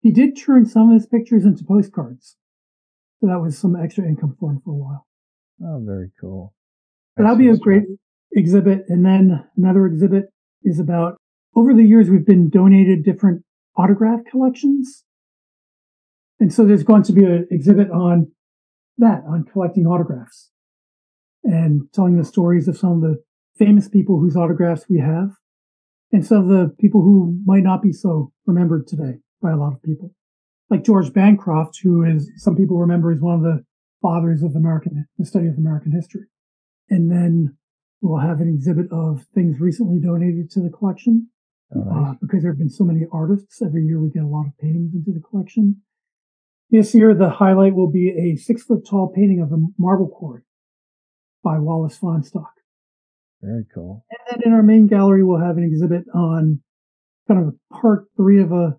He did turn some of his pictures into postcards. So that was some extra income for him for a while. Oh, very cool. But that'll be a great exhibit. And then another exhibit is about, over the years, we've been donated different autograph collections. And so there's going to be an exhibit on that, on collecting autographs and telling the stories of some of the famous people whose autographs we have and some of the people who might not be so remembered today by a lot of people. Like George Bancroft, who is, some people remember as one of the fathers of the study of American history. And then we'll have an exhibit of things recently donated to the collection. Right. Because there have been so many artists. Every year we get a lot of paintings into the collection. This year, the highlight will be a 6-foot-tall painting of a marble quarry by Wallace Fonstock. Very cool. And then in our main gallery, we'll have an exhibit on kind of part 3 of a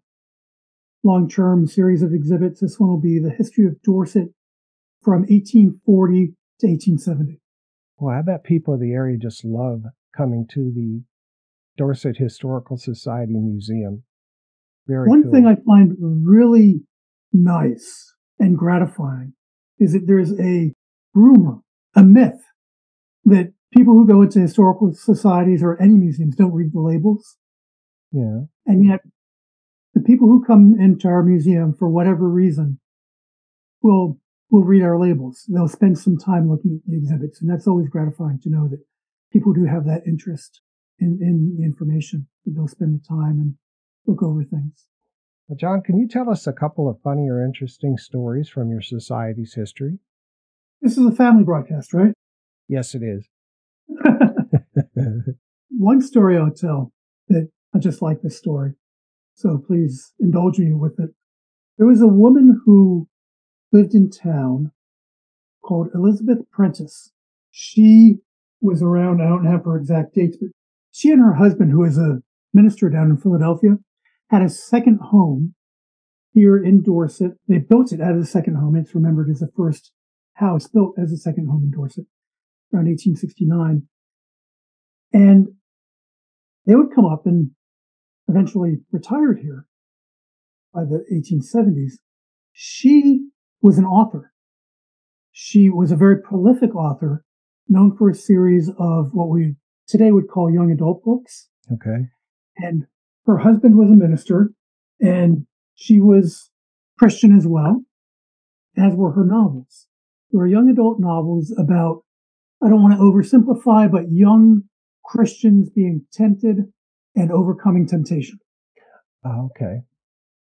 long-term series of exhibits. This one will be the history of Dorset from 1840 to 1870. Well, I bet people in the area just love coming to the Dorset Historical Society Museum. Very One cool. thing I find really nice and gratifying is that there's a rumor, a myth, that people who go into historical societies or any museums don't read the labels. Yeah. And yet the people who come into our museum for whatever reason will read our labels. They'll spend some time looking at the exhibits. And that's always gratifying to know that people do have that interest in the information. They'll spend the time and look over things. Well, John, can you tell us a couple of funny or interesting stories from your society's history? This is a family broadcast, right? Yes, it is. One story I'll tell that I just like this story, so please indulge me with it. There was a woman who lived in town called Elizabeth Prentice. She was around, I don't have her exact dates, but she and her husband, who is a minister down in Philadelphia, had a second home here in Dorset. They built it as a second home. It's remembered as the first house built as a second home in Dorset around 1869. And they would come up and eventually retired here by the 1870s. She was an author. She was a very prolific author, known for a series of what we today would call young adult books. Okay. And her husband was a minister, and she was Christian as well, as were her novels. They were young adult novels about, I don't want to oversimplify, but young Christians being tempted and overcoming temptation. Oh, okay.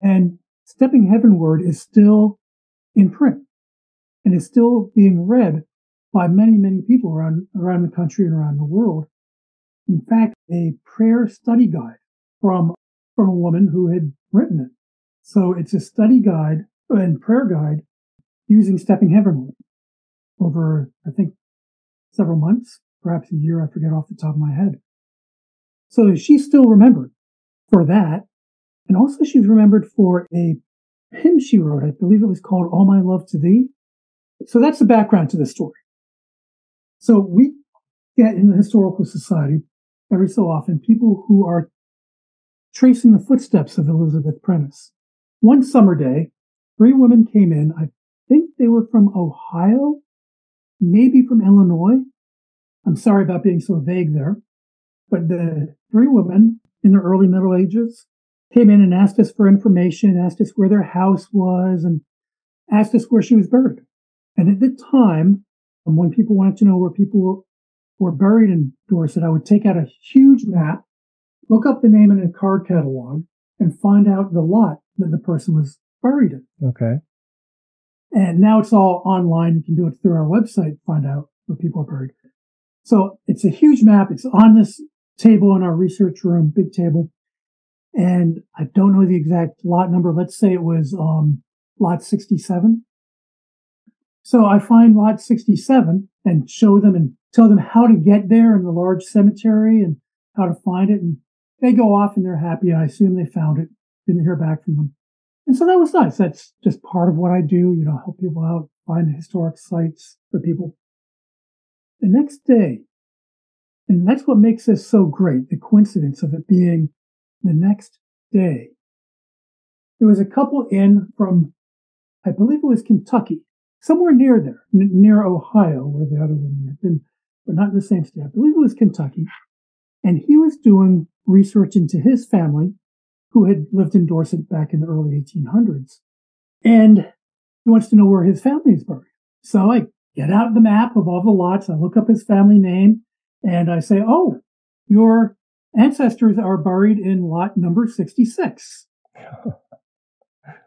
And Stepping Heavenward is still in print and is still being read by many, many people around the country and around the world. In fact, a prayer study guide from a woman who had written it. So it's a study guide and prayer guide using stepping heavenward over, I think, several months, perhaps a year, I forget off the top of my head. So she's still remembered for that. And also she's remembered for a hymn she wrote. I believe it was called All My Love to Thee. So that's the background to the story. So we get in the Historical Society every so often people who are tracing the footsteps of Elizabeth Prentiss. One summer day, 3 women came in. I think they were from Ohio, maybe from Illinois. I'm sorry about being so vague there. But the 3 women in their early Middle Ages came in and asked us for information, asked us where their house was, and asked us where she was buried. And at the time, when people wanted to know where people were buried in Dorset, I would take out a huge map, look up the name in a card catalog, and find out the lot that the person was buried in. Okay. And now it's all online. You can do it through our website, find out where people are buried. So it's a huge map. It's on this table in our research room, big table. And I don't know the exact lot number. Let's say it was lot 67. So I find lot 67 and show them and tell them how to get there in the large cemetery and how to find it. And they go off and they're happy. I assume they found it. Didn't hear back from them. And so that was nice. That's just part of what I do, help people out, find historic sites for people. The next day, and that's what makes this so great, the coincidence of it being the next day. There was a couple in from, I believe it was Kentucky, somewhere near there, near Ohio, where the other woman had been, but not in the same state. I believe it was Kentucky. And he was doing research into his family, who had lived in Dorset back in the early 1800s. And he wants to know where his family is buried. So I get out the map of all the lots. I look up his family name and I say, oh, your ancestors are buried in lot number 66.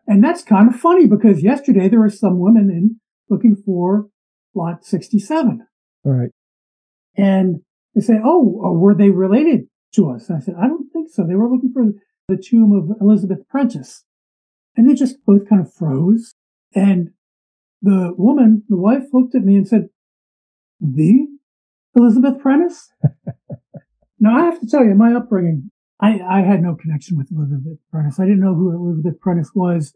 And that's kind of funny because yesterday there were some women in looking for lot 67. All right. And they say, oh, were they related to us? And I said, I don't think so. They were looking for the tomb of Elizabeth Prentiss. And they just both kind of froze. And the woman, the wife, looked at me and said, the Elizabeth Prentiss? Now, I have to tell you, in my upbringing, I had no connection with Elizabeth Prentiss. I didn't know who Elizabeth Prentiss was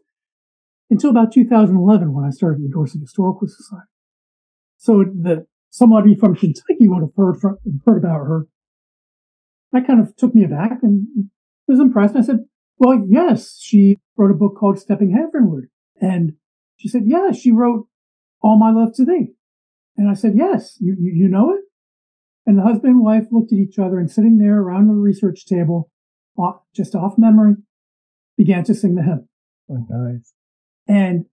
until about 2011 when I started the Dorset Historical Society. So that somebody from Kentucky would have heard about her. That kind of took me aback and was impressed. I said, well, yes, she wrote a book called Stepping Heavenward. And she said, yeah, she wrote All My Love to Thee. And I said, yes, you know it? And the husband and wife looked at each other and sitting there around the research table, just off memory, began to sing the hymn. Oh, nice. And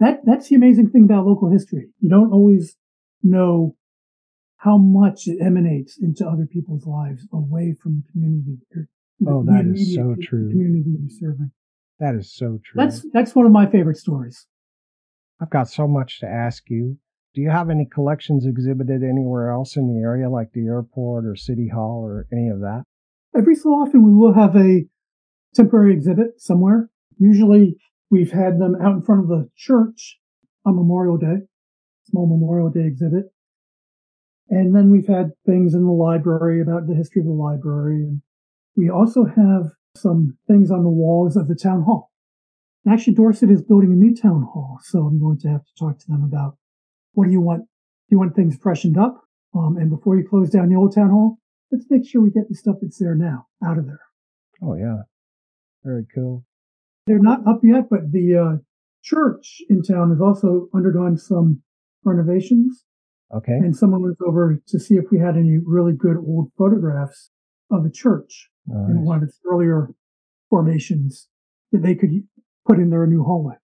that's the amazing thing about local history. You don't always know how much it emanates into other people's lives away from the community. Oh, that is so true. Community you're serving. That is so true. That's one of my favorite stories. I've got so much to ask you. Do you have any collections exhibited anywhere else in the area, like the airport or City Hall or any of that? Every so often, we will have a temporary exhibit somewhere. Usually, we've had them out in front of the church on Memorial Day, small Memorial Day exhibit. And then we've had things in the library about the history of the library. And we also have some things on the walls of the town hall. Actually, Dorset is building a new town hall, so I'm going to have to talk to them about what do you want? Do you want things freshened up? And before you close down the old town hall, let's make sure we get the stuff that's there now out of there. Oh, yeah. Very cool. They're not up yet, but the church in town has also undergone some renovations. Okay. And someone went over to see if we had any really good old photographs of the church in one of its earlier formations that they could put in their new hallway.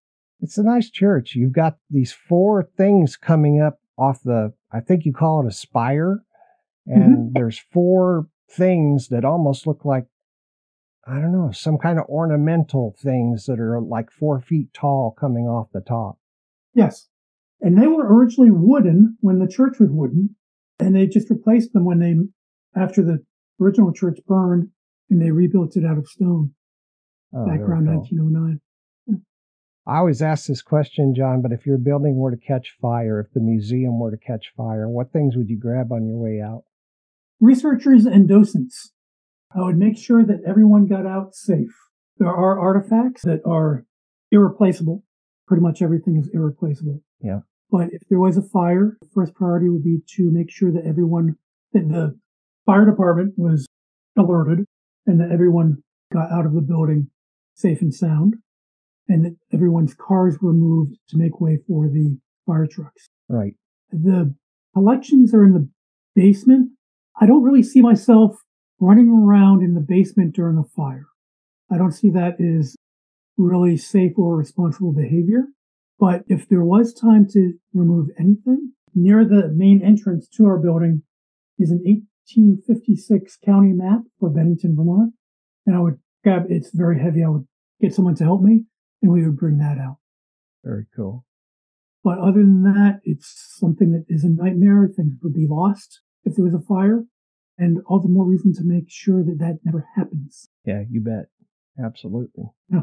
It's a nice church. You've got these 4 things coming up off I think you call it a spire. And there's 4 things that almost look like, I don't know, some kind of ornamental things that are like 4 feet tall coming off the top. Yes. And they were originally wooden when the church was wooden. And they just replaced them after the original church burned and they rebuilt it out of stone back very around cool. 1909. I always ask this question, John, but if your building were to catch fire, if the museum were to catch fire, what things would you grab on your way out? Researchers and docents. I would make sure that everyone got out safe. There are artifacts that are irreplaceable. Pretty much everything is irreplaceable. Yeah. But if there was a fire, the first priority would be to make sure that the fire department was alerted and that everyone got out of the building safe and sound, and that everyone's cars were moved to make way for the fire trucks. Right. The collections are in the basement. I don't really see myself running around in the basement during a fire. I don't see that as really safe or responsible behavior. But if there was time to remove anything, near the main entrance to our building is an 1856 county map for Bennington, Vermont. And I would grab, it's very heavy. I would get someone to help me and we would bring that out. Very cool. But other than that, it's something that is a nightmare. Things would be lost if there was a fire. And all the more reason to make sure that that never happens. Yeah, you bet. Absolutely. Yeah.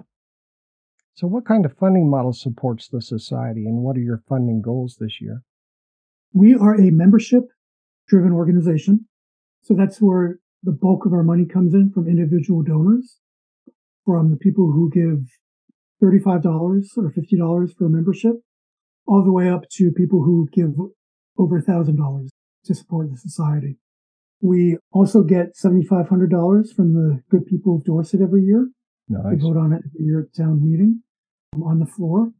So what kind of funding model supports the society, and what are your funding goals this year? We are a membership-driven organization. So that's where the bulk of our money comes in, from individual donors, from the people who give $35 or $50 for a membership, all the way up to people who give over $1,000 to support the society. We also get $7,500 from the good people of Dorset every year. Nice. We vote on it every year at town meeting on the floor.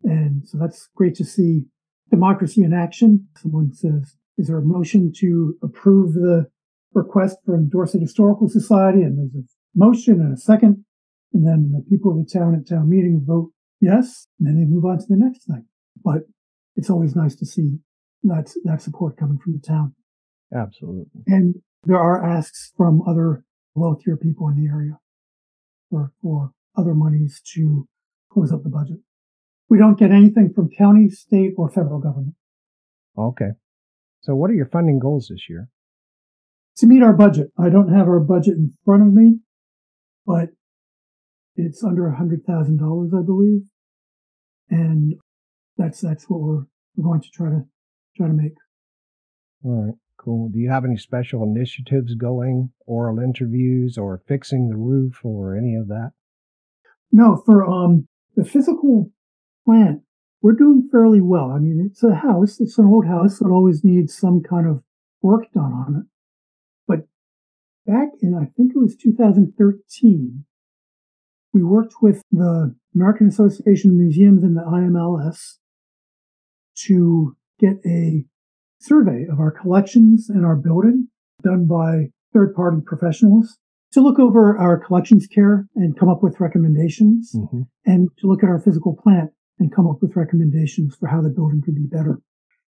And so that's great to see democracy in action. Someone says, is there a motion to approve the request from Dorset Historical Society? And there's a motion and a second. And then the people of the town at town meeting vote yes. And then they move on to the next thing. But it's always nice to see that support coming from the town. Absolutely. And there are asks from other wealthier people in the area for other monies to close up the budget. We don't get anything from county, state, or federal government. Okay. So what are your funding goals this year? To meet our budget, I don't have our budget in front of me, but it's under $100,000, I believe. And that's what we're going to try to make. All right. Cool. Do you have any special initiatives going, oral interviews or fixing the roof or any of that? No, for the physical plant, we're doing fairly well. I mean, it's a house. It's an old house. So it always needs some kind of work done on it. But back in, I think it was 2013, we worked with the American Association of Museums and the IMLS to get a survey of our collections and our building done by third-party professionals to look over our collections care and come up with recommendations, and to look at our physical plant and come up with recommendations for how the building could be better.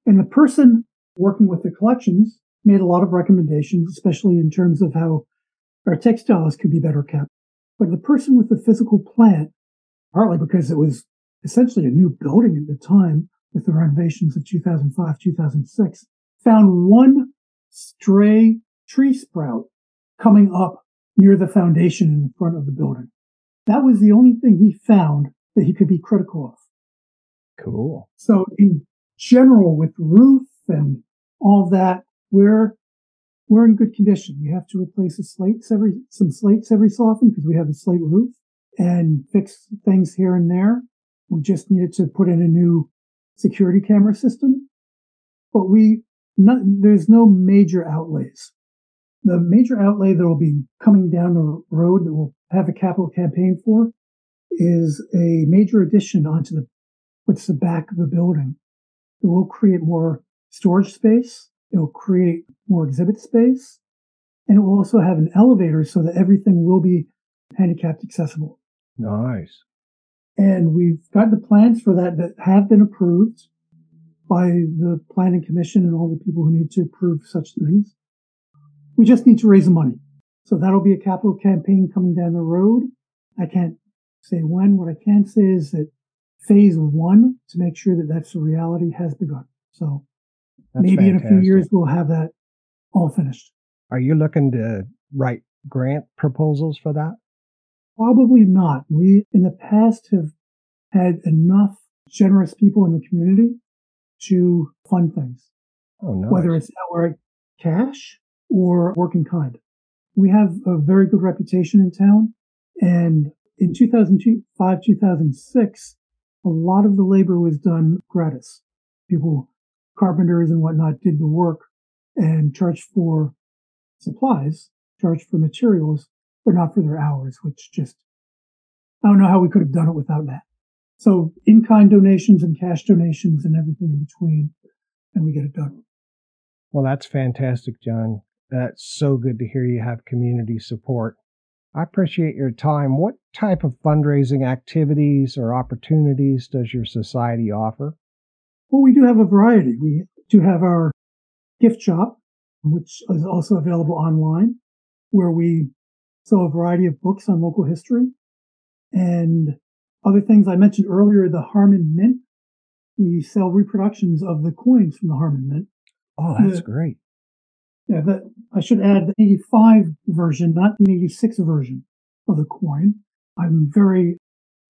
And the person working with the collections made a lot of recommendations, especially in terms of how our textiles could be better kept. But the person with the physical plant, partly because it was essentially a new building at the time, with the renovations of 2005, 2006, found one stray tree sprout coming up near the foundation in front of the building. That was the only thing he found that he could be critical of. Cool. So in general, with roof and all of that, we're in good condition. We have to replace some slates every so often because we have a slate roof, and fix things here and there. We just needed to put in a new security camera system, but there's no major outlays. The major outlay that will be coming down the road that we'll have a capital campaign for is a major addition onto what's the back of the building. It will create more storage space. It will create more exhibit space, and it will also have an elevator so that everything will be handicapped accessible. Nice. And we've got the plans for that have been approved by the Planning Commission and all the people who need to approve such things. We just need to raise the money. So that'll be a capital campaign coming down the road. I can't say when. What I can say is that phase 1, to make sure that that's a reality, has begun. So That's maybe fantastic. in a few years, we'll have that all finished. Are you looking to write grant proposals for that? Probably not. We, in the past, have had enough generous people in the community to fund things, Oh, nice. whether it's outright cash or work in kind. We have a very good reputation in town. And in 2005, 2006, a lot of the labor was done gratis. People, carpenters and whatnot, did the work and charged for supplies, charged for materials, but not for their hours, which just, I don't know how we could have done it without that. So in-kind donations and cash donations and everything in between, and we get it done. Well, that's fantastic, John. That's so good to hear you have community support. I appreciate your time. What type of fundraising activities or opportunities does your society offer? Well, we do have a variety. We do have our gift shop, which is also available online, where we sell a variety of books on local history and other things. I mentioned earlier the Harmon Mint. We sell reproductions of the coins from the Harmon Mint. Oh, that's great. Yeah, I should add the 85 version, not the 86 version of the coin. I'm very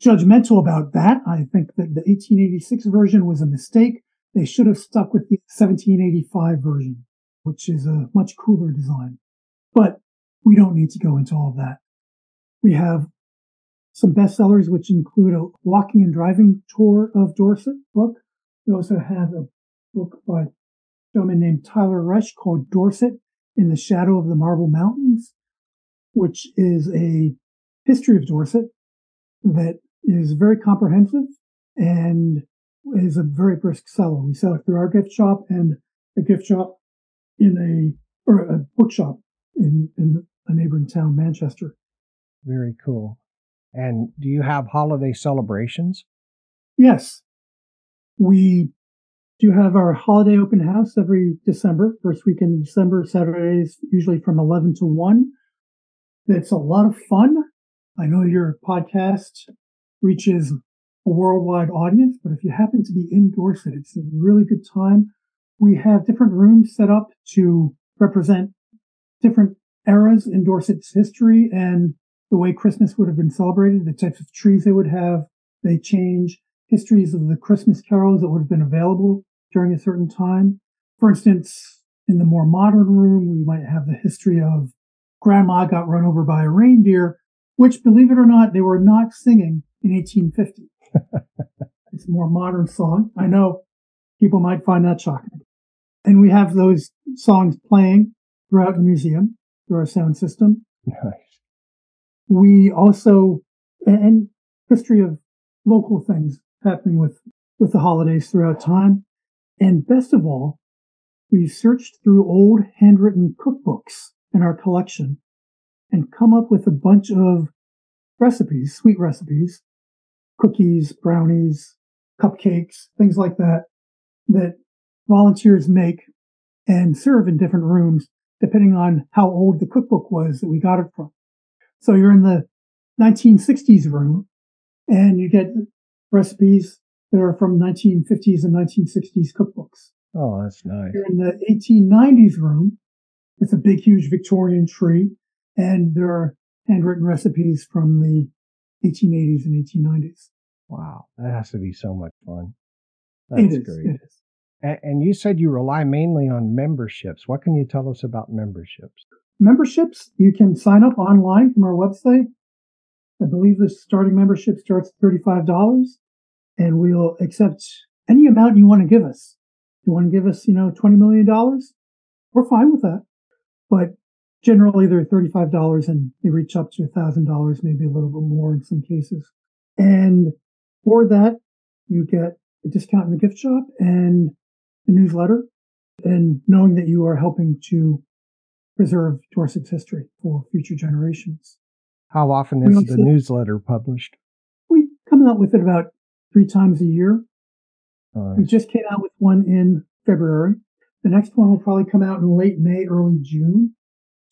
judgmental about that. I think that the 1886 version was a mistake. They should have stuck with the 1785 version, which is a much cooler design. But we don't need to go into all of that. We have some bestsellers, which include a walking and driving tour of Dorset book. We also have a book by a gentleman named Tyler Resch called Dorset in the Shadow of the Marble Mountains, which is a history of Dorset that is very comprehensive and is a very brisk seller. We sell it through our gift shop and a gift shop or a bookshop in a neighboring town, Manchester. Very cool. And do you have holiday celebrations? Yes. We do have our holiday open house every December, first weekend in December, Saturdays, usually from 11 to 1. It's a lot of fun. I know your podcast reaches a worldwide audience, but if you happen to be in Dorset, it's a really good time. We have different rooms set up to represent different eras in Dorset's history and the way Christmas would have been celebrated, the types of trees they would have. They change histories of the Christmas carols that would have been available during a certain time. For instance, in the more modern room, we might have the history of Grandma got run over by a reindeer, which, believe it or not, they were not singing in 1850. It's a more modern song. I know people might find that shocking. And we have those songs playing throughout the museum through our sound system. Nice. We also, and history of local things happening with the holidays throughout time. And best of all, we searched through old handwritten cookbooks in our collection and come up with a bunch of recipes, sweet recipes, cookies, brownies, cupcakes, things like that, that volunteers make and serve in different rooms, depending on how old the cookbook was that we got it from. So you're in the 1960s room and you get recipes that are from 1950s and 1960s cookbooks. Oh, that's nice. You're in the 1890s room with a big, huge Victorian tree, and there are handwritten recipes from the 1880s and 1890s. Wow, that has to be so much fun. It is. Great. It is. And you said you rely mainly on memberships. What can you tell us about memberships? Memberships, you can sign up online from our website. I believe the starting membership starts at $35, and we'll accept any amount you want to give us. If you want to give us, $20 million, we're fine with that. But generally, they're $35, and they reach up to $1,000, maybe a little bit more in some cases. And for that, you get a discount in the gift shop and a newsletter, and knowing that you are helping to preserve Dorset's history for future generations. How often is the newsletter published? We come out with it about 3 times a year. Nice. We just came out with one in February. The next one will probably come out in late May, early June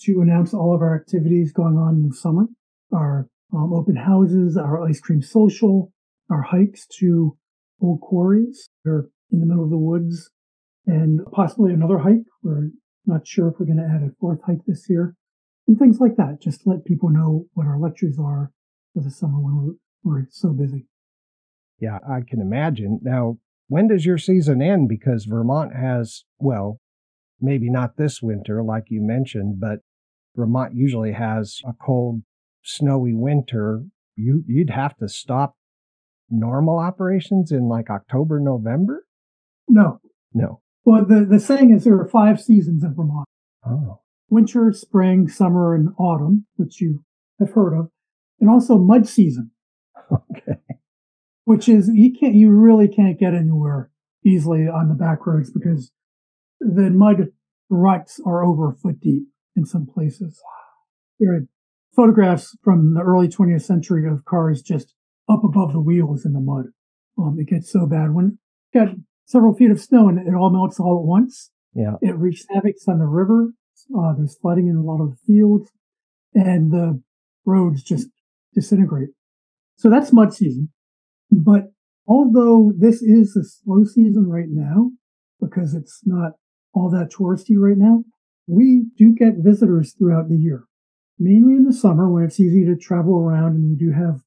to announce all of our activities going on in the summer. Our open houses, our ice cream social, our hikes to old quarries. We're in the middle of the woods, and possibly another hike. We're not sure if we're going to add a 4th hike this year. and things like that. Just to let people know what our lectures are for the summer when we're so busy. Yeah, I can imagine. Now, when does your season end? Because Vermont has, well, maybe not this winter, like you mentioned, but Vermont usually has a cold, snowy winter. You'd have to stop normal operations in like October, November? No. Well, the saying is there are 5 seasons in Vermont. Oh. Winter, spring, summer, and autumn, which you have heard of, and also mud season. Okay. Which is, you really can't get anywhere easily on the back roads because the mud ruts are over a foot deep in some places. There are photographs from the early 20th century of cars just up above the wheels in the mud. It gets so bad when you got several feet of snow and it all melts all at once. Yeah. It wreaks havoc on the river. There's flooding in a lot of the fields and the roads just disintegrate. So that's mud season. But although this is a slow season right now, because it's not all that touristy right now, we do get visitors throughout the year, mainly in the summer when it's easy to travel around, and we do have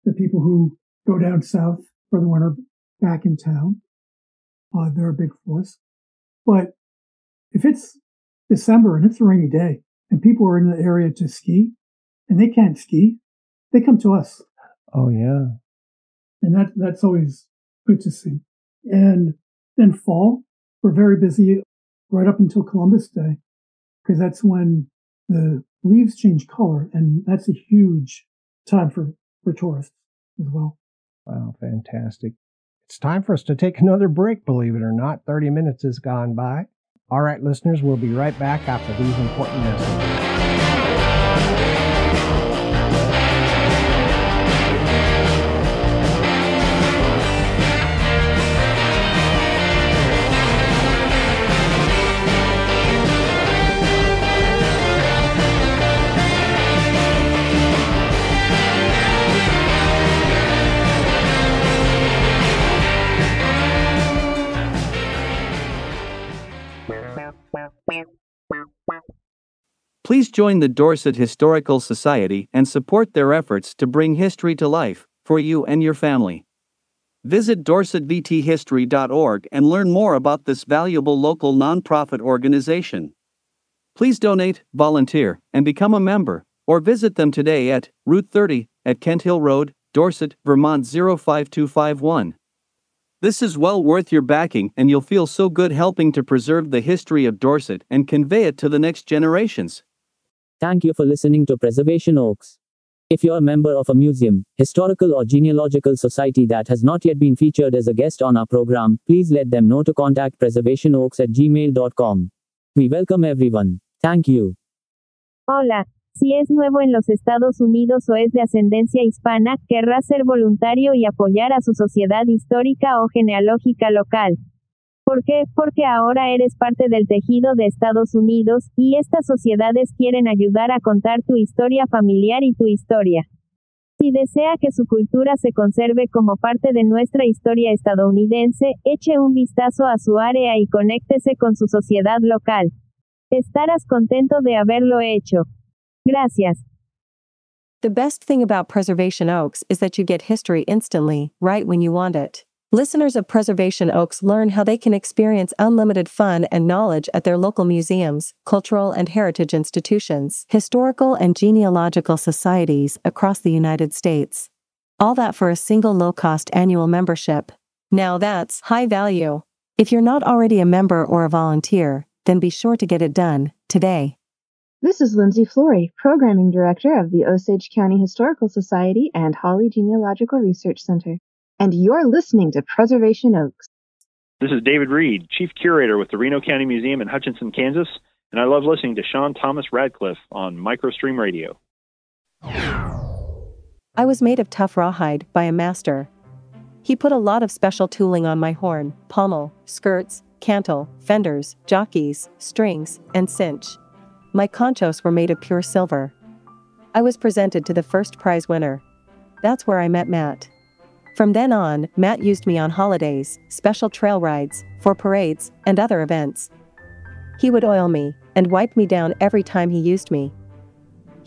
the people who go down south for the winter back in town. They're a big force. But if it's December and it's a rainy day and people are in the area to ski and they can't ski, they come to us. Oh, yeah. And that's always good to see. And then fall, we're very busy right up until Columbus Day, because that's when the leaves change color. And that's a huge time for tourists as well. Wow, fantastic. It's time for us to take another break, believe it or not. 30 minutes has gone by. All right, listeners, we'll be right back after these important messages. Please join the Dorset Historical Society and support their efforts to bring history to life for you and your family. Visit dorsetvthistory.org and learn more about this valuable local nonprofit organization. Please donate, volunteer, and become a member, or visit them today at Route 30 at Kent Hill Road, Dorset, Vermont 05251. This is well worth your backing, and you'll feel so good helping to preserve the history of Dorset and convey it to the next generations. Thank you for listening to Preservation Oaks. If you're a member of a museum, historical or genealogical society that has not yet been featured as a guest on our program, please let them know to contact preservationoaks@gmail.com. We welcome everyone. Thank you. Hola. Si es nuevo en los Estados Unidos o es de ascendencia hispana, querrá ser voluntario y apoyar a su sociedad histórica o genealógica local. ¿Por qué? Porque ahora eres parte del tejido de Estados Unidos, y estas sociedades quieren ayudar a contar tu historia familiar y tu historia. Si desea que su cultura se conserve como parte de nuestra historia estadounidense, eche un vistazo a su área y conéctese con su sociedad local. Estarás contento de haberlo hecho. Gracias. The best thing about Preservation Oaks is that you get history instantly, right when you want it. Listeners of Preservation Oaks learn how they can experience unlimited fun and knowledge at their local museums, cultural and heritage institutions, historical and genealogical societies across the United States. All that for a single low-cost annual membership. Now that's high value. If you're not already a member or a volunteer, then be sure to get it done today. This is Lindsay Flory, Programming Director of the Osage County Historical Society and Hawley Genealogical Research Center, and you're listening to Preservation Oaks. This is David Reed, Chief Curator with the Reno County Museum in Hutchinson, Kansas, and I love listening to Sean Radcliff on Microstream Radio. I was made of tough rawhide by a master. He put a lot of special tooling on my horn, pommel, skirts, cantle, fenders, jockeys, strings, and cinch. My conchos were made of pure silver. I was presented to the first prize winner. That's where I met Matt. From then on, Matt used me on holidays, special trail rides, for parades, and other events. He would oil me and wipe me down every time he used me.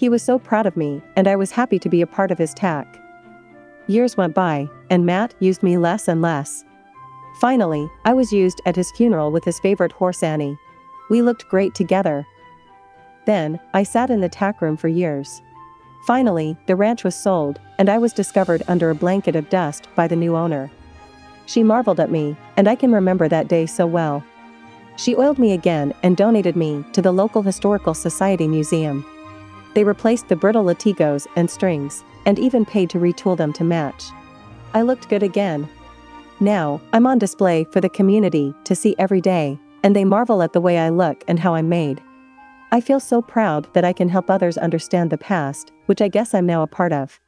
He was so proud of me, and I was happy to be a part of his tack. Years went by, and Matt used me less and less. Finally, I was used at his funeral with his favorite horse Annie. We looked great together. Then, I sat in the tack room for years. Finally, the ranch was sold, and I was discovered under a blanket of dust by the new owner. She marveled at me, and I can remember that day so well. She oiled me again and donated me to the local Historical Society museum. They replaced the brittle latigos and strings, and even paid to retool them to match. I looked good again. Now, I'm on display for the community to see every day, and they marvel at the way I look and how I'm made. I feel so proud that I can help others understand the past, which I guess I'm now a part of.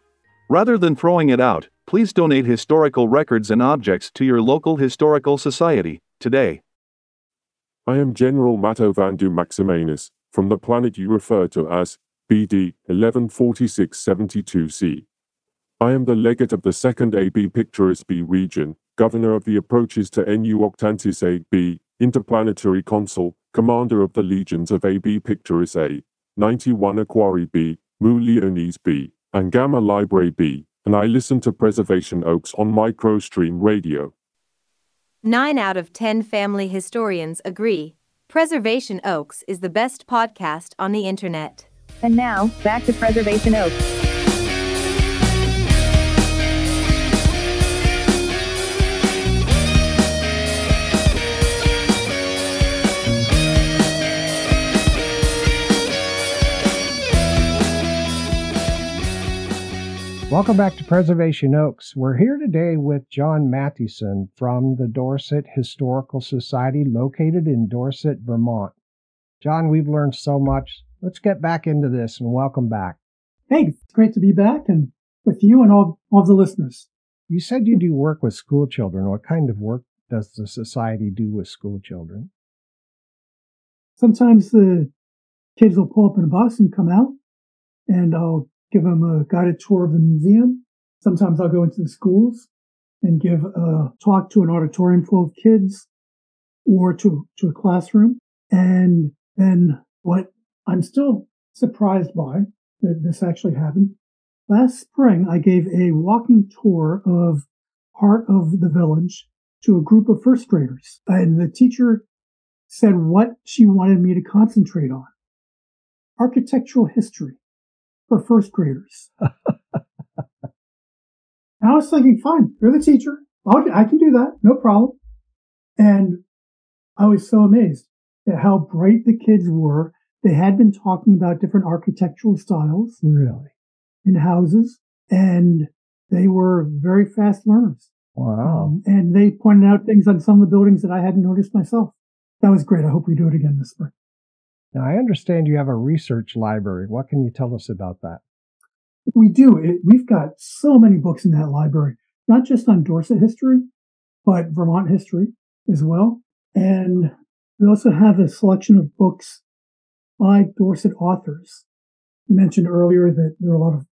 Rather than throwing it out, please donate historical records and objects to your local historical society today. I am General Matto Vandu Maximanus, from the planet you refer to as BD 114672C. I am the legate of the 2nd AB Picturis B region, governor of the approaches to NU Octantis AB, interplanetary consul, commander of the legions of AB Picturis A, 91 Aquari B, Mu Leonis B, and Gamma Librae B, and I listen to Preservation Oaks on Microstream Radio. 9 out of 10 family historians agree. Preservation Oaks is the best podcast on the internet. And now, back to Preservation Oaks. Welcome back to Preservation Oaks. We're here today with Jon Matthewson from the Dorset Historical Society located in Dorset, Vermont. Jon, we've learned so much. Let's get back into this and welcome back. Hey, it's great to be back and with you and all the listeners. You said you do work with school children. What kind of work does the society do with school children? Sometimes the kids will pull up in a bus and come out, and I'll give them a guided tour of the museum. Sometimes I'll go into the schools and give a talk to an auditorium full of kids or to a classroom. And then what I'm still surprised by, that this actually happened, last spring I gave a walking tour of part of the village to a group of first graders. And the teacher said what she wanted me to concentrate on: architectural history for first graders. And I was thinking, fine, you're the teacher. I can do that. No problem. And I was so amazed at how bright the kids were. They had been talking about different architectural styles. Really? In houses. And they were very fast learners. Wow. And they pointed out things on some of the buildings that I hadn't noticed myself. That was great. I hope we do it again this spring. Now, I understand you have a research library. What can you tell us about that? We do. We've got so many books in that library, not just on Dorset history, but Vermont history as well. And we also have a selection of books by Dorset authors. You mentioned earlier that there are a lot of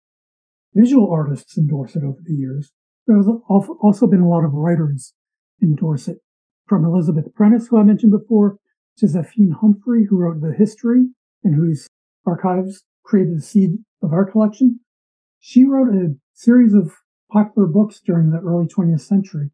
visual artists in Dorset over the years. There's also been a lot of writers in Dorset, from Elizabeth Prentice, who I mentioned before, to Zephine Humphrey, who wrote the history and whose archives created the seed of our collection. She wrote a series of popular books during the early 20th century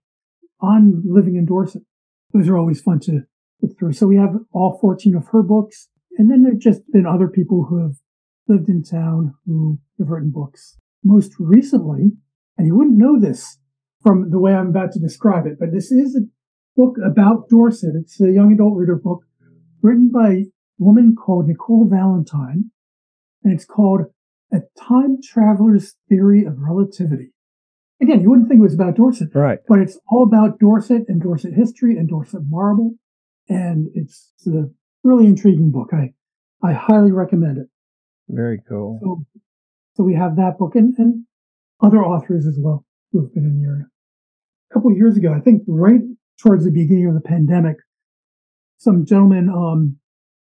on living in Dorset. Those are always fun to look through. So we have all 14 of her books. And then there have just been other people who have lived in town who have written books. Most recently, and you wouldn't know this from the way I'm about to describe it, but this is a book about Dorset. It's a young adult reader book written by a woman called Nicole Valentine, and it's called A Time Traveler's Theory of Relativity. Again, you wouldn't think it was about Dorset, right? But it's all about Dorset and Dorset history and Dorset marble, and it's a really intriguing book. I highly recommend it. Very cool. So we have that book and other authors as well who have been in the area. A couple of years ago, I think right towards the beginning of the pandemic, some gentlemen,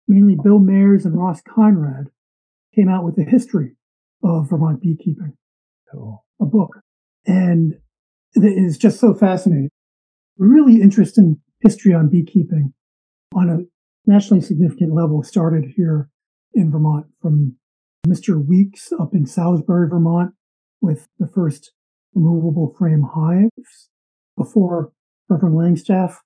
mainly Bill Mayers and Ross Conrad, came out with a history of Vermont beekeeping, cool. A book. And it is just so fascinating. Really interesting history on beekeeping on a nationally significant level started here in Vermont from Mr. Weeks up in Salisbury, Vermont, with the first removable frame hives before Reverend Langstaff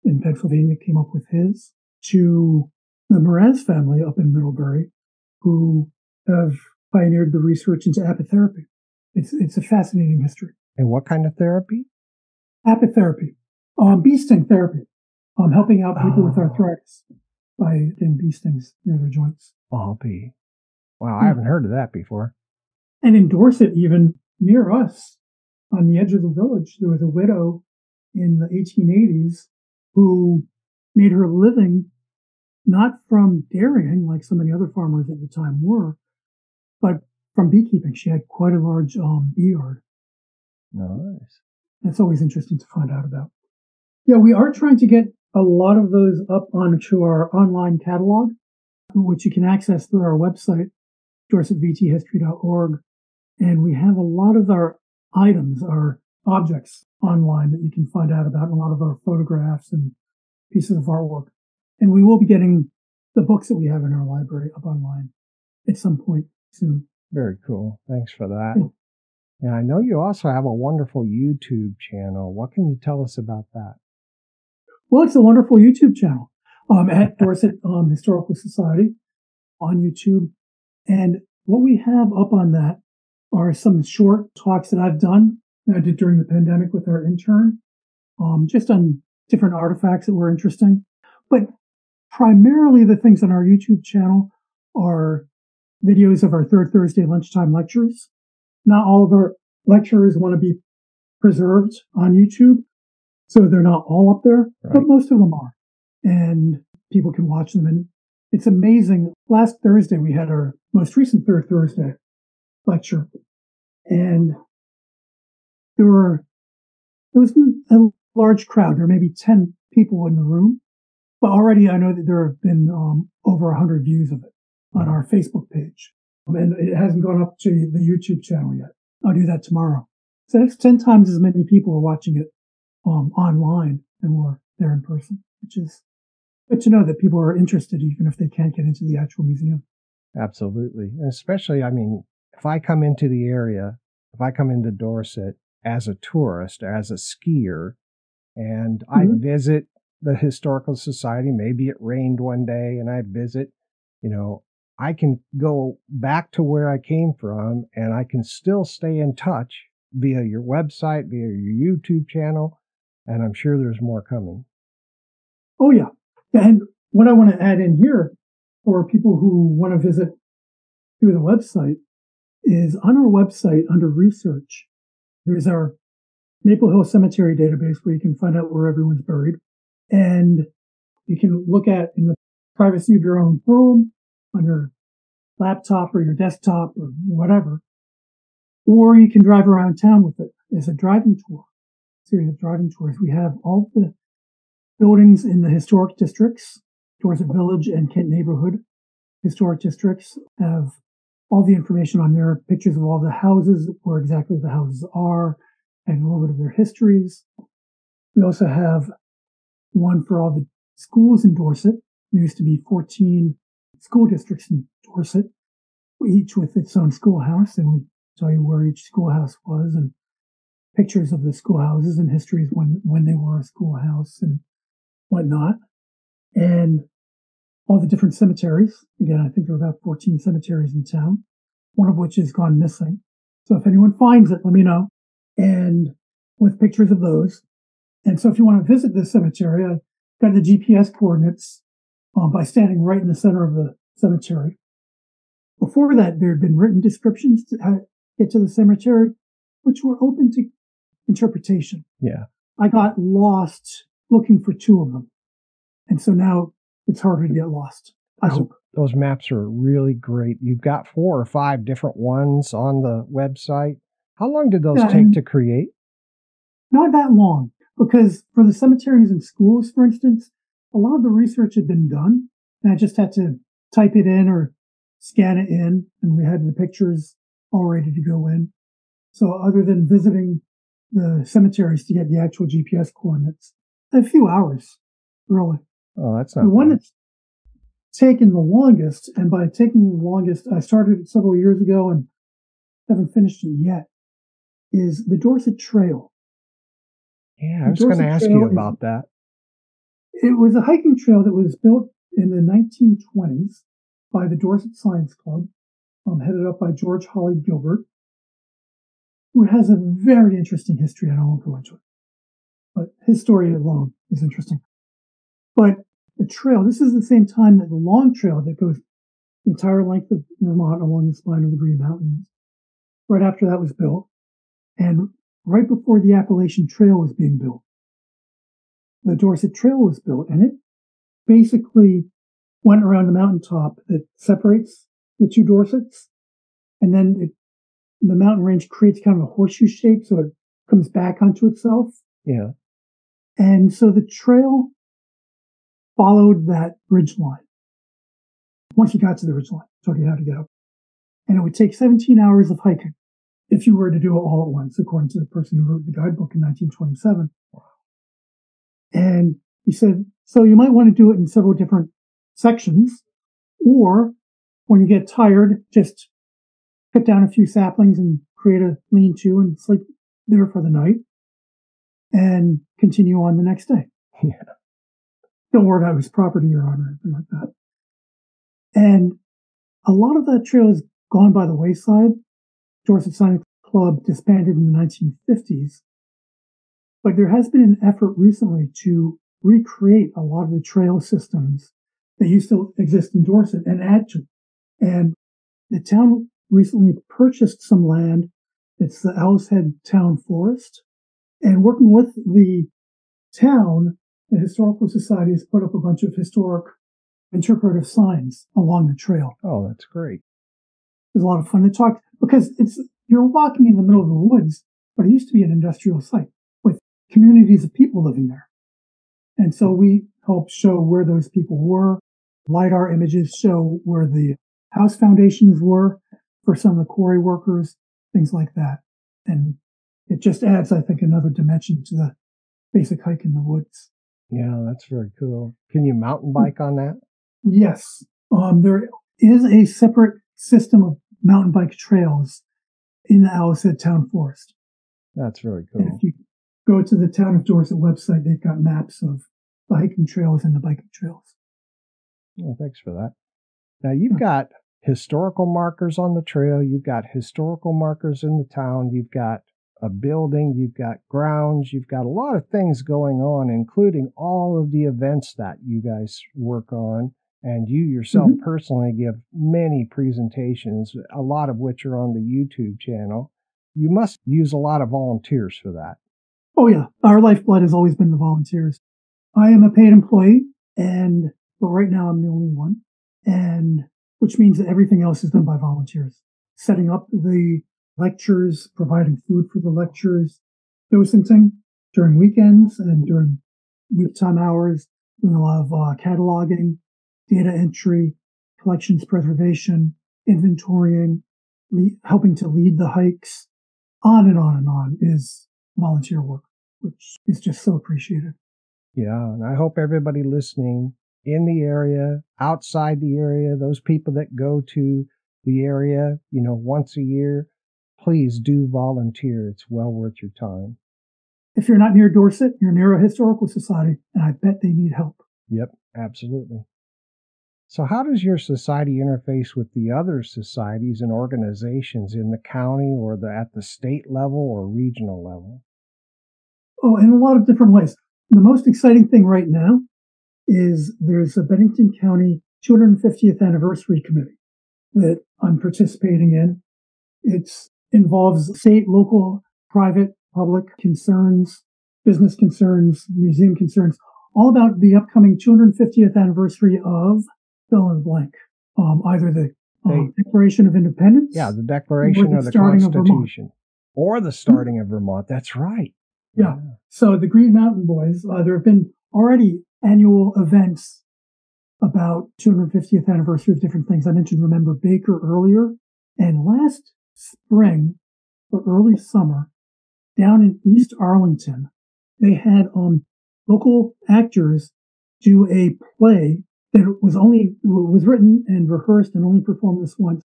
in Pennsylvania came up with his, to the Mraz family up in Middlebury, who have pioneered the research into apitherapy. It's a fascinating history. And what kind of therapy? Apitherapy, bee sting therapy, helping out people with arthritis by getting bee stings near their joints. Oh, bee. Wow, I haven't heard of that before. And in Dorset, even near us, on the edge of the village, there was a widow in the 1880s who made her living not from dairying like so many other farmers at the time were, but from beekeeping. She had quite a large bee yard. Nice. That's always interesting to find out about. Yeah, we are trying to get a lot of those up onto our online catalog, which you can access through our website, dorsetvthistory.org. And we have a lot of our items, our objects online that you can find out about, and a lot of our photographs and pieces of artwork. And we will be getting the books that we have in our library up online at some point soon. Very cool. Thanks for that. Yeah. And I know you also have a wonderful YouTube channel. What can you tell us about that? Well, it's a wonderful YouTube channel at Dorset Historical Society on YouTube. And what we have up on that are some short talks that I've done, that I did during the pandemic with our intern, just on different artifacts that were interesting. But primarily the things on our YouTube channel are videos of our third Thursday lunchtime lectures. Not all of our lectures want to be preserved on YouTube, so they're not all up there, right, but most of them are. And people can watch them. And it's amazing. Last Thursday, we had our most recent third Thursday lecture. And there was a large crowd. There were maybe 10 people in the room. But already I know that there have been over 100 views of it on our Facebook page. And it hasn't gone up to the YouTube channel yet. I'll do that tomorrow. So that's 10 times as many people are watching it online than were there in person, which is good to know that people are interested even if they can't get into the actual museum. Absolutely. And especially, I mean, if I come into the area, if I come into Dorset as a tourist, as a skier, and I visit the Historical Society, maybe it rained one day and I visit, I can go back to where I came from and I can still stay in touch via your website, via your YouTube channel, and I'm sure there's more coming. Oh, yeah. And what I want to add in here for people who want to visit through the website is on our website under research, there's our Maple Hill Cemetery database where you can find out where everyone's buried. And you can look at in the privacy of your own home, on your laptop or your desktop or whatever, or you can drive around town with it as a driving tour, series of driving tours. We have all the buildings in the historic districts, Dorset Village and Kent Neighborhood historic districts have all the information on there, pictures of all the houses, where exactly the houses are, and a little bit of their histories. We also have one for all the schools in Dorset. There used to be 14 school districts in Dorset, each with its own schoolhouse, and we tell you where each schoolhouse was and pictures of the schoolhouses and histories when they were a schoolhouse and whatnot. And all the different cemeteries. Again, I think there are about 14 cemeteries in town, one of which has gone missing. So if anyone finds it, let me know. And with pictures of those. And so if you want to visit this cemetery, I got the GPS coordinates by standing right in the center of the cemetery. Before that, there had been written descriptions to how to get to the cemetery, which were open to interpretation. Yeah. I got lost looking for two of them. And so now it's harder to get lost, I hope. Those maps are really great. You've got 4 or 5 different ones on the website. How long did those take to create? Not that long, because for the cemeteries and schools, for instance, a lot of the research had been done, and I just had to type it in or scan it in, and we had the pictures all ready to go in. So other than visiting the cemeteries to get the actual GPS coordinates, a few hours, really. Oh, that's not the one bad. taken the longest, and by taking the longest, I started it several years ago and haven't finished it yet, is the Dorset Trail. Yeah, I was going to ask you about that. It was a hiking trail that was built in the 1920s by the Dorset Science Club, headed up by George Holly Gilbert, who has a very interesting history. I won't go into it, but his story alone is interesting. But the trail, this is the same time that the long trail that goes the entire length of Vermont along the spine of the Green Mountains, right after that was built, and right before the Appalachian Trail was being built, the Dorset Trail was built, and it basically went around the mountaintop that separates the two Dorsets, and then the mountain range creates kind of a horseshoe shape, so it comes back onto itself. Yeah. And so the trail followed that ridge line. Once you got to the ridge line, it told you how to get up. And it would take 17 hours of hiking if you were to do it all at once, according to the person who wrote the guidebook in 1927. And he said, so you might want to do it in several different sections, or when you get tired, just cut down a few saplings and create a lean-to and sleep there for the night and continue on the next day. Yeah. Don't worry about whose property you're on or anything like that. And a lot of that trail has gone by the wayside. Dorset Science Club disbanded in the 1950s. But there has been an effort recently to recreate a lot of the trail systems that used to exist in Dorset and add to it. And the town recently purchased some land. It's the Owl's Head Town Forest. And working with the town, the Historical Society has put up a bunch of historic interpretive signs along the trail. Oh, that's great. There's a lot of fun to talk, because you're walking in the middle of the woods, but it used to be an industrial site with communities of people living there. And so we help show where those people were. LiDAR images show where the house foundations were for some of the quarry workers, things like that. And it just adds, I think, another dimension to the basic hike in the woods. Yeah, that's very cool. Can you mountain bike on that? Yes. There is a separate system of mountain bike trails in the Owl's Head Town Forest. That's very cool. And if you go to the Town of Dorset website, they've got maps of the hiking trails and the biking trails. Well, thanks for that. Now, you've got historical markers on the trail. You've got historical markers in the town. You've got a building. You've got grounds. You've got a lot of things going on, including all of the events that you guys work on. And you yourself personally give many presentations, a lot of which are on the YouTube channel. You must use a lot of volunteers for that. Oh, yeah. Our lifeblood has always been the volunteers. I am a paid employee, but right now I'm the only one, and which means that everything else is done by volunteers. Setting up the lectures, providing food for the lectures, docenting during weekends and during week time hours, doing a lot of cataloging, data entry, collections preservation, inventorying, helping to lead the hikes, on and on and on is volunteer work, which is just so appreciated. Yeah, and I hope everybody listening in the area, outside the area, those people that go to the area, once a year, please do volunteer. It's well worth your time. If you're not near Dorset, you're near a historical society, and I bet they need help. Yep, absolutely. So how does your society interface with the other societies and organizations in the county or at the state level or regional level? Oh, in a lot of different ways. The most exciting thing right now is there's a Bennington County 250th Anniversary Committee that I'm participating in. It involves state, local, private, public concerns, business concerns, museum concerns, all about the upcoming 250th anniversary of fill in the blank. Either the Declaration of Independence. Yeah, the Declaration of the Constitution. Or the starting of Vermont. That's right. Yeah. So the Green Mountain Boys, there have been already annual events about 250th anniversary of different things. I mentioned Remember Baker earlier. And last spring or early summer, down in East Arlington, they had local actors do a play that was written and rehearsed and only performed this once,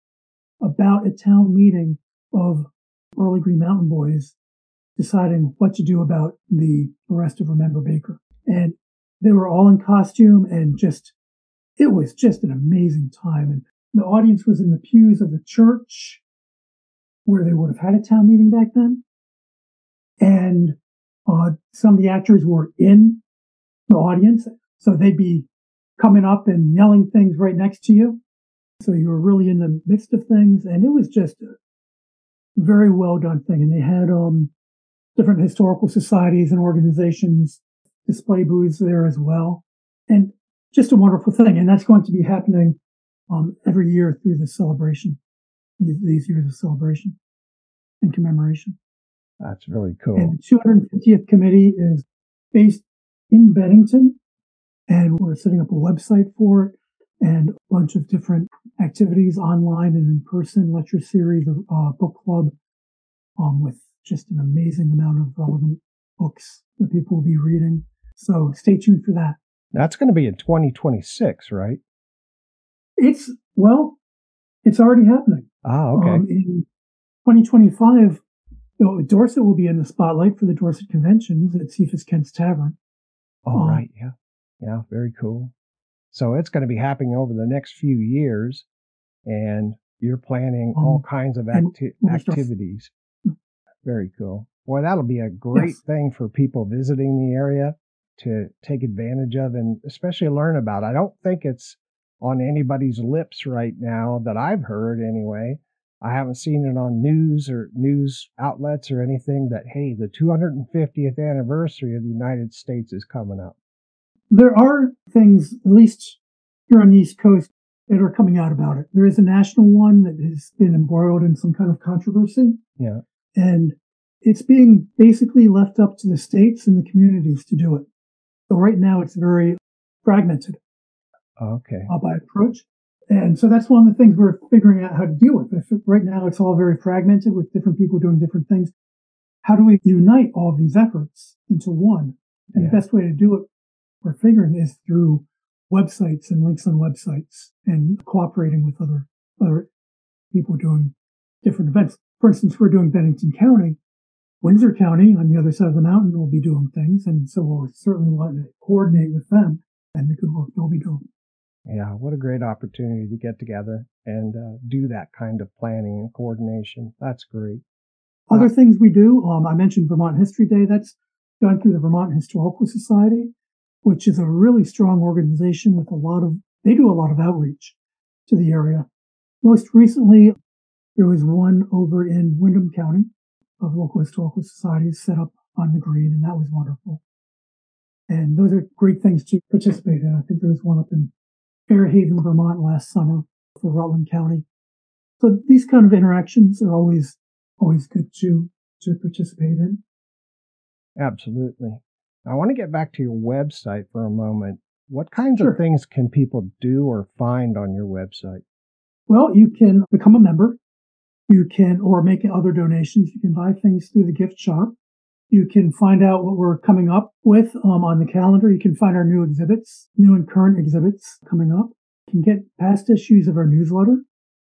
about a town meeting of early Green Mountain boys deciding what to do about the arrest of Remember Baker. And they were all in costume, and it was just an amazing time. And the audience was in the pews of the church where they would have had a town meeting back then. And some of the actors were in the audience, so they'd be coming up and yelling things right next to you. So you were really in the midst of things, and it was just a very well done thing. And they had different historical societies and organizations display booths there as well, and just a wonderful thing. And that's going to be happening every year through the celebration, these years of celebration and commemoration. That's really cool. And the 250th committee is based in Bennington, and we're setting up a website for it and a bunch of different activities online and in person, lecture series, book club, with just an amazing amount of relevant books that people will be reading. So stay tuned for that. That's going to be in 2026, right? It's already happening. Ah, okay. In 2025, Dorset will be in the spotlight for the Dorset Conventions at Cephas Kent's Tavern. Oh, right. Yeah. Yeah. Very cool. So it's going to be happening over the next few years, and you're planning all kinds of activities. Very cool. Boy, that'll be a great thing for people visiting the area to take advantage of and especially learn about. I don't think it's on anybody's lips right now that I've heard anyway. I haven't seen it on news outlets or anything that, hey, the 250th anniversary of the United States is coming up. There are things, at least here on the East Coast, that are coming out about it. There is a national one that has been embroiled in some kind of controversy. Yeah. And it's being basically left up to the states and the communities to do it. So right now it's very fragmented. Okay. By approach. And so that's one of the things we're figuring out how to deal with. Right now it's all very fragmented with different people doing different things. How do we unite all of these efforts into one? And the best way to do it, we're figuring, is through websites and links on websites and cooperating with other people doing different events. For instance, we're doing Bennington County. Windsor County on the other side of the mountain will be doing things. And so we'll certainly want to coordinate with them and the good work they'll be doing. Yeah, what a great opportunity to get together and do that kind of planning and coordination. That's great. Other things we do, I mentioned Vermont History Day. That's done through the Vermont Historical Society, which is a really strong organization with they do a lot of outreach to the area. Most recently, there was one over in Windham County of local historical societies set up on the green, and that was wonderful. And those are great things to participate in. I think there was one up in Fairhaven, Vermont last summer for Rutland County. So these kind of interactions are always good to participate in. Absolutely. I want to get back to your website for a moment. What kinds of things can people do or find on your website? Well, you can become a member. You can, or make other donations. You can buy things through the gift shop. You can find out what we're coming up with on the calendar. You can find our new and current exhibits coming up. You can get past issues of our newsletter.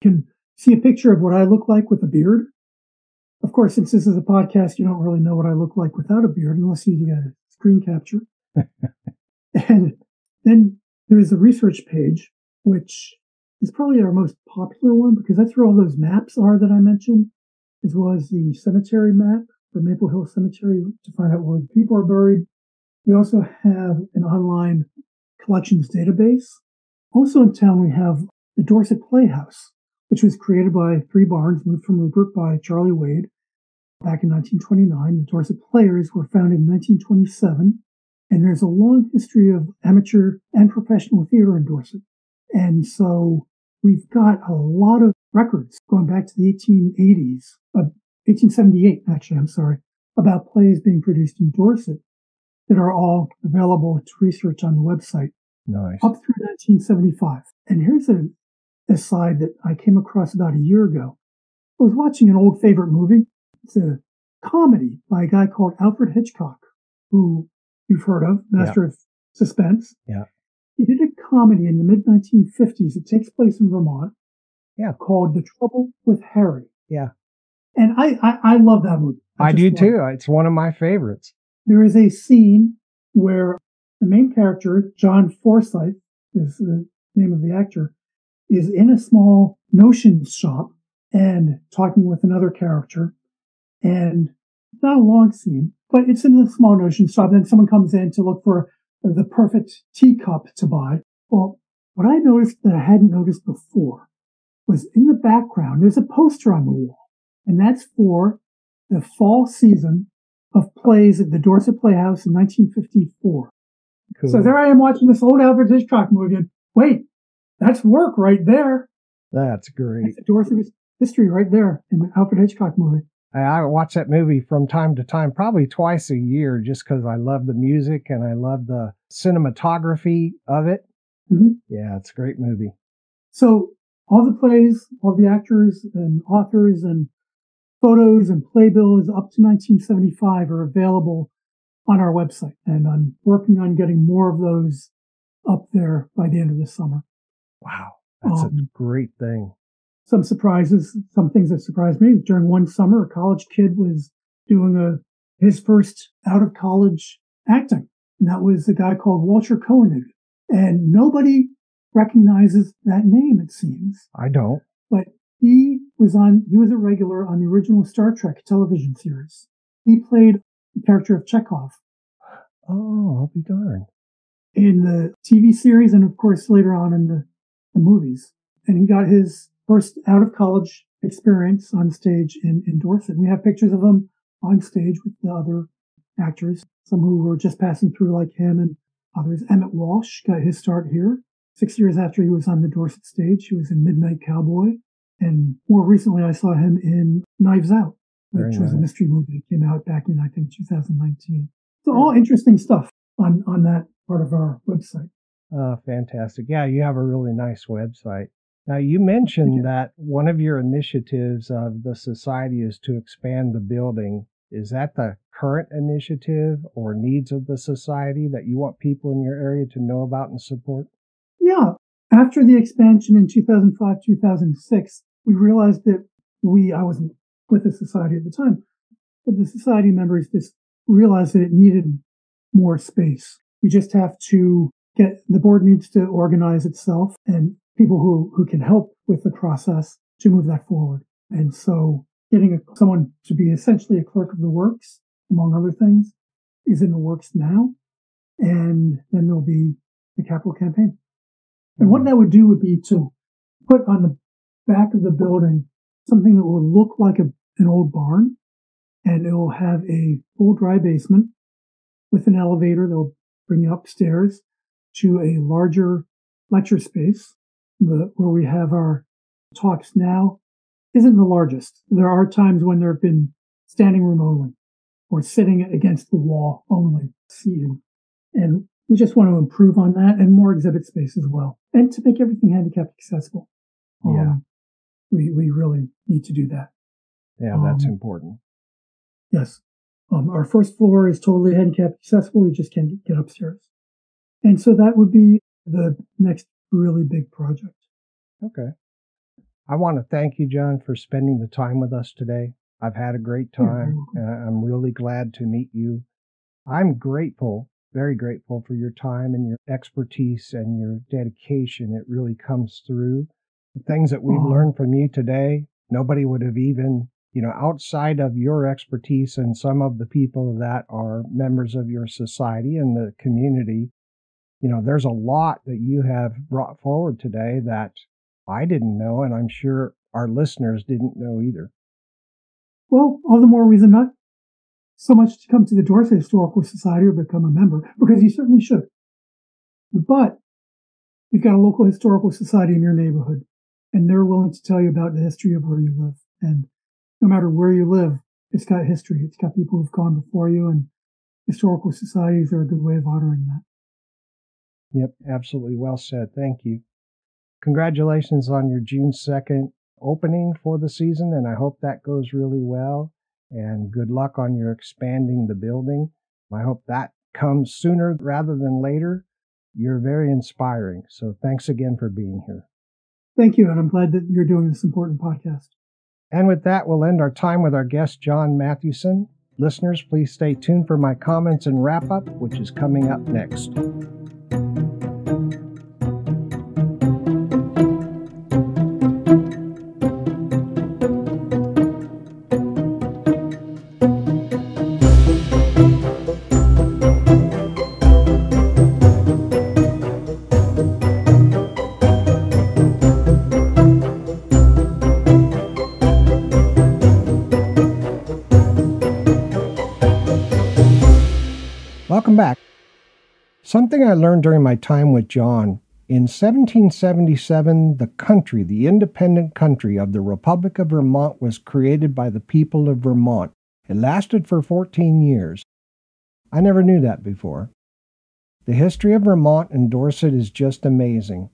You can see a picture of what I look like with a beard. Of course, since this is a podcast, you don't really know what I look like without a beard unless you get a screen capture. And then there's a research page, which is probably our most popular one because that's where all those maps are that I mentioned, as well as the cemetery map for Maple Hill Cemetery to find out where the people are buried. We also have an online collections database. Also in town, we have the Dorset Playhouse, which was created by three barns moved from Rupert by Charlie Wade back in 1929. The Dorset Players were founded in 1927, and there's a long history of amateur and professional theater in Dorset. And so we've got a lot of records going back to the 1880s, 1878, actually, about plays being produced in Dorset that are all available to research on the website. Nice. Up through 1975. And here's a aside that I came across about a year ago. I was watching an old favorite movie. It's a comedy by a guy called Alfred Hitchcock, who you've heard of, Master of Suspense. Yeah. He did a comedy in the mid-1950s. It takes place in Vermont. Yeah. Called The Trouble with Harry. Yeah. And I love that movie. I do too. It's one of my favorites. There is a scene where the main character, John Forsythe, is the name of the actor, is in a small notions shop and talking with another character. And it's not a long scene, but it's in the small notions shop. Then someone comes in to look for the perfect teacup to buy. Well, what I noticed that I hadn't noticed before was in the background, there's a poster on the wall. And that's for the fall season of plays at the Dorset Playhouse in 1954. Cool. So there I am watching this old Alfred Hitchcock movie, and wait, that's work right there. That's great. That's Dorset history right there in the Alfred Hitchcock movie. I watch that movie from time to time, probably twice a year, just because I love the music and I love the cinematography of it. Mm-hmm. Yeah, it's a great movie. So all the plays, all the actors and authors and photos and playbills up to 1975 are available on our website. And I'm working on getting more of those up there by the end of this summer. Wow, that's a great thing. Some surprises, some things that surprised me. During one summer, a college kid was doing his first out of college acting. And that was a guy called Walter Koenig. And nobody recognizes that name, it seems. I don't. But he was a regular on the original Star Trek television series. He played the character of Chekhov. Oh, I'll be darned. In the TV series and, of course, later on in the movies. And he got his first out-of-college experience on stage in Dorset. We have pictures of him on stage with the other actors, some who were just passing through like him and others. Emmett Walsh got his start here. 6 years after he was on the Dorset stage, he was in Midnight Cowboy. And more recently, I saw him in Knives Out, which was a mystery movie that came out back in, I think, 2019. So all interesting stuff on that part of our website. Oh, fantastic. Yeah, you have a really nice website. Now, you mentioned that one of your initiatives of the society is to expand the building. Is that the current initiative or needs of the society that you want people in your area to know about and support? Yeah. After the expansion in 2005, 2006, we realized that I wasn't with the society at the time, but the society members just realized that it needed more space. We just have to the board needs to organize itself and people who can help with the process to move that forward. And so getting someone to be essentially a clerk of the works, among other things, is in the works now. And then there'll be the capital campaign. And what that would do would be to put on the back of the building something that will look like an old barn, and it will have a full dry basement with an elevator that will bring you upstairs to a larger lecture space. Where we have our talks now isn't the largest. There are times when there have been standing room only or sitting against the wall only seating. And we just want to improve on that and more exhibit space as well. And to make everything handicap accessible. We really need to do that. Yeah, that's important. Yes. Our first floor is totally handicap accessible. You just can't get upstairs. And so that would be the next really big project. Okay. I want to thank you, John, for spending the time with us today. I've had a great time, and I'm really glad to meet you. I'm grateful, very grateful for your time and your expertise and your dedication. It really comes through. The things that we've learned from you today, nobody would have even, outside of your expertise and some of the people that are members of your society and the community, there's a lot that you have brought forward today that I didn't know, and I'm sure our listeners didn't know either. Well, all the more reason not so much to come to the Dorset Historical Society or become a member, because you certainly should. But you've got a local historical society in your neighborhood, and they're willing to tell you about the history of where you live. And no matter where you live, it's got history. It's got people who've gone before you, and historical societies are a good way of honoring that. Yep, absolutely well said. Thank you. Congratulations on your June 2nd opening for the season, and I hope that goes really well. And good luck on your expanding the building. I hope that comes sooner rather than later. You're very inspiring, so thanks again for being here. Thank you, and I'm glad that you're doing this important podcast. And with that, we'll end our time with our guest, Jon Matthewson. Listeners, please stay tuned for my comments and wrap-up, which is coming up next. Welcome back. Something I learned during my time with Jon. In 1777, the independent country of the Republic of Vermont was created by the people of Vermont. It lasted for 14 years. I never knew that before. The history of Vermont and Dorset is just amazing.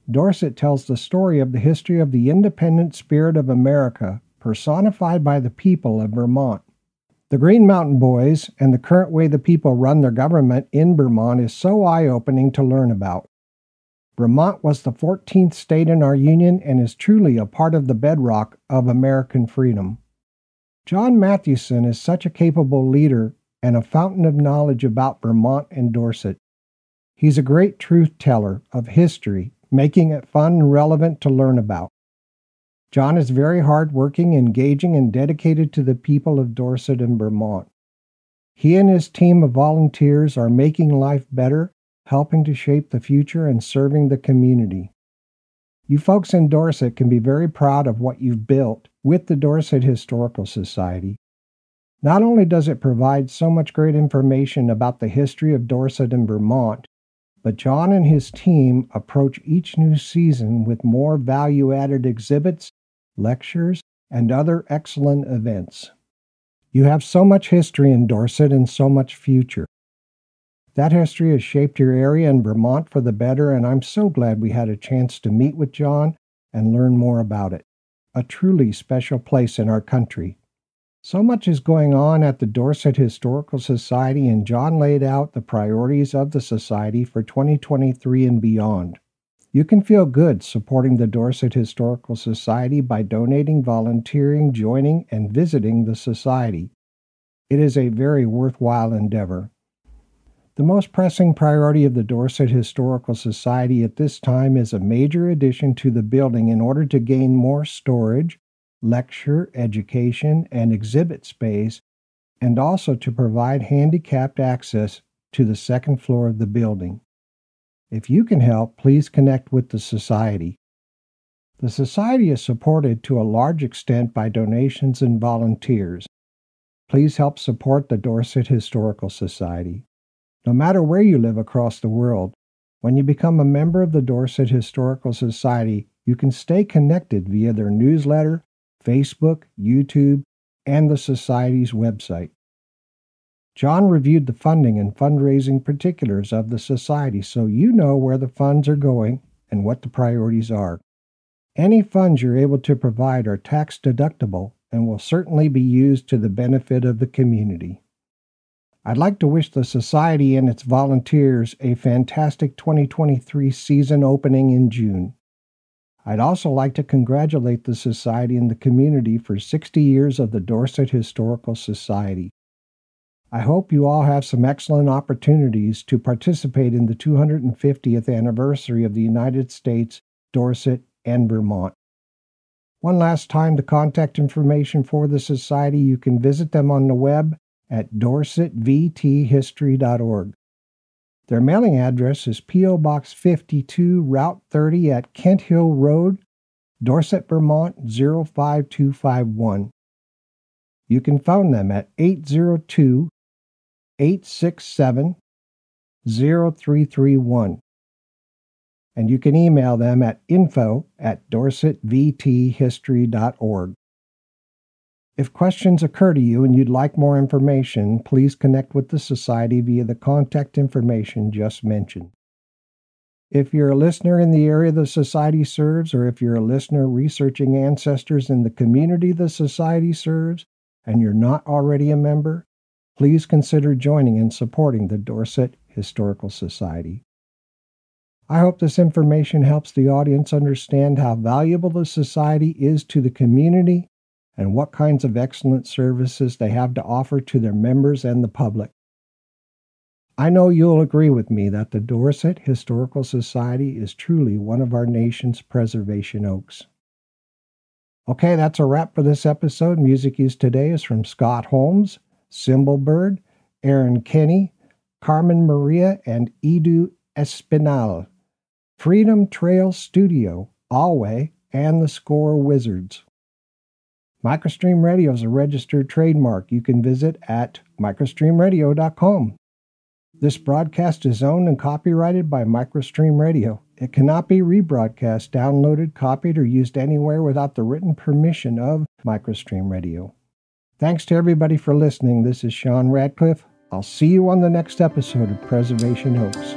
Dorset tells the story of the history of the independent spirit of America, personified by the people of Vermont. The Green Mountain Boys and the current way the people run their government in Vermont is so eye-opening to learn about. Vermont was the 14th state in our union and is truly a part of the bedrock of American freedom. Jon Matthewson is such a capable leader and a fountain of knowledge about Vermont and Dorset. He's a great truth teller of history, making it fun and relevant to learn about. Jon is very hardworking, engaging, and dedicated to the people of Dorset and Vermont. He and his team of volunteers are making life better, helping to shape the future and serving the community. You folks in Dorset can be very proud of what you've built with the Dorset Historical Society. Not only does it provide so much great information about the history of Dorset and Vermont, but Jon and his team approach each new season with more value-added exhibits, lectures, and other excellent events. You have so much history in Dorset and so much future. That history has shaped your area and Vermont for the better, and I'm so glad we had a chance to meet with Jon and learn more about it. A truly special place in our country. So much is going on at the Dorset Historical Society, and Jon laid out the priorities of the Society for 2023 and beyond. You can feel good supporting the Dorset Historical Society by donating, volunteering, joining, and visiting the Society. It is a very worthwhile endeavor. The most pressing priority of the Dorset Historical Society at this time is a major addition to the building in order to gain more storage, lecture, education, and exhibit space, and also to provide handicapped access to the second floor of the building. If you can help, please connect with the Society. The Society is supported to a large extent by donations and volunteers. Please help support the Dorset Historical Society. No matter where you live across the world, when you become a member of the Dorset Historical Society, you can stay connected via their newsletter, Facebook, YouTube, and the Society's website. Jon reviewed the funding and fundraising particulars of the Society so you know where the funds are going and what the priorities are. Any funds you're able to provide are tax deductible and will certainly be used to the benefit of the community. I'd like to wish the Society and its volunteers a fantastic 2023 season opening in June. I'd also like to congratulate the Society and the community for 60 years of the Dorset Historical Society. I hope you all have some excellent opportunities to participate in the 250th anniversary of the United States, Dorset, and Vermont. One last time, the contact information for the Society, you can visit them on the web at dorsetvthistory.org. Their mailing address is P.O. Box 52, Route 30 at Kent Hill Road, Dorset, Vermont 05251. You can phone them at 802-867-0331. And you can email them at info@dorsetvthistory.org. If questions occur to you and you'd like more information, please connect with the Society via the contact information just mentioned. If you're a listener in the area the Society serves, or if you're a listener researching ancestors in the community the Society serves, and you're not already a member, please consider joining and supporting the Dorset Historical Society. I hope this information helps the audience understand how valuable the Society is to the community and what kinds of excellent services they have to offer to their members and the public. I know you'll agree with me that the Dorset Historical Society is truly one of our nation's preservation oaks. Okay, that's a wrap for this episode. Music used today is from Scott Holmes, Cymbalbird, Aaron Kenny, Carmen Maria, and Edu Espinal, Freedom Trail Studio, Alway, and the Score Wizards. Microstream Radio is a registered trademark you can visit at microstreamradio.com. This broadcast is owned and copyrighted by Microstream Radio. It cannot be rebroadcast, downloaded, copied, or used anywhere without the written permission of Microstream Radio. Thanks to everybody for listening. This is Sean Radcliff. I'll see you on the next episode of Preservation Oaks.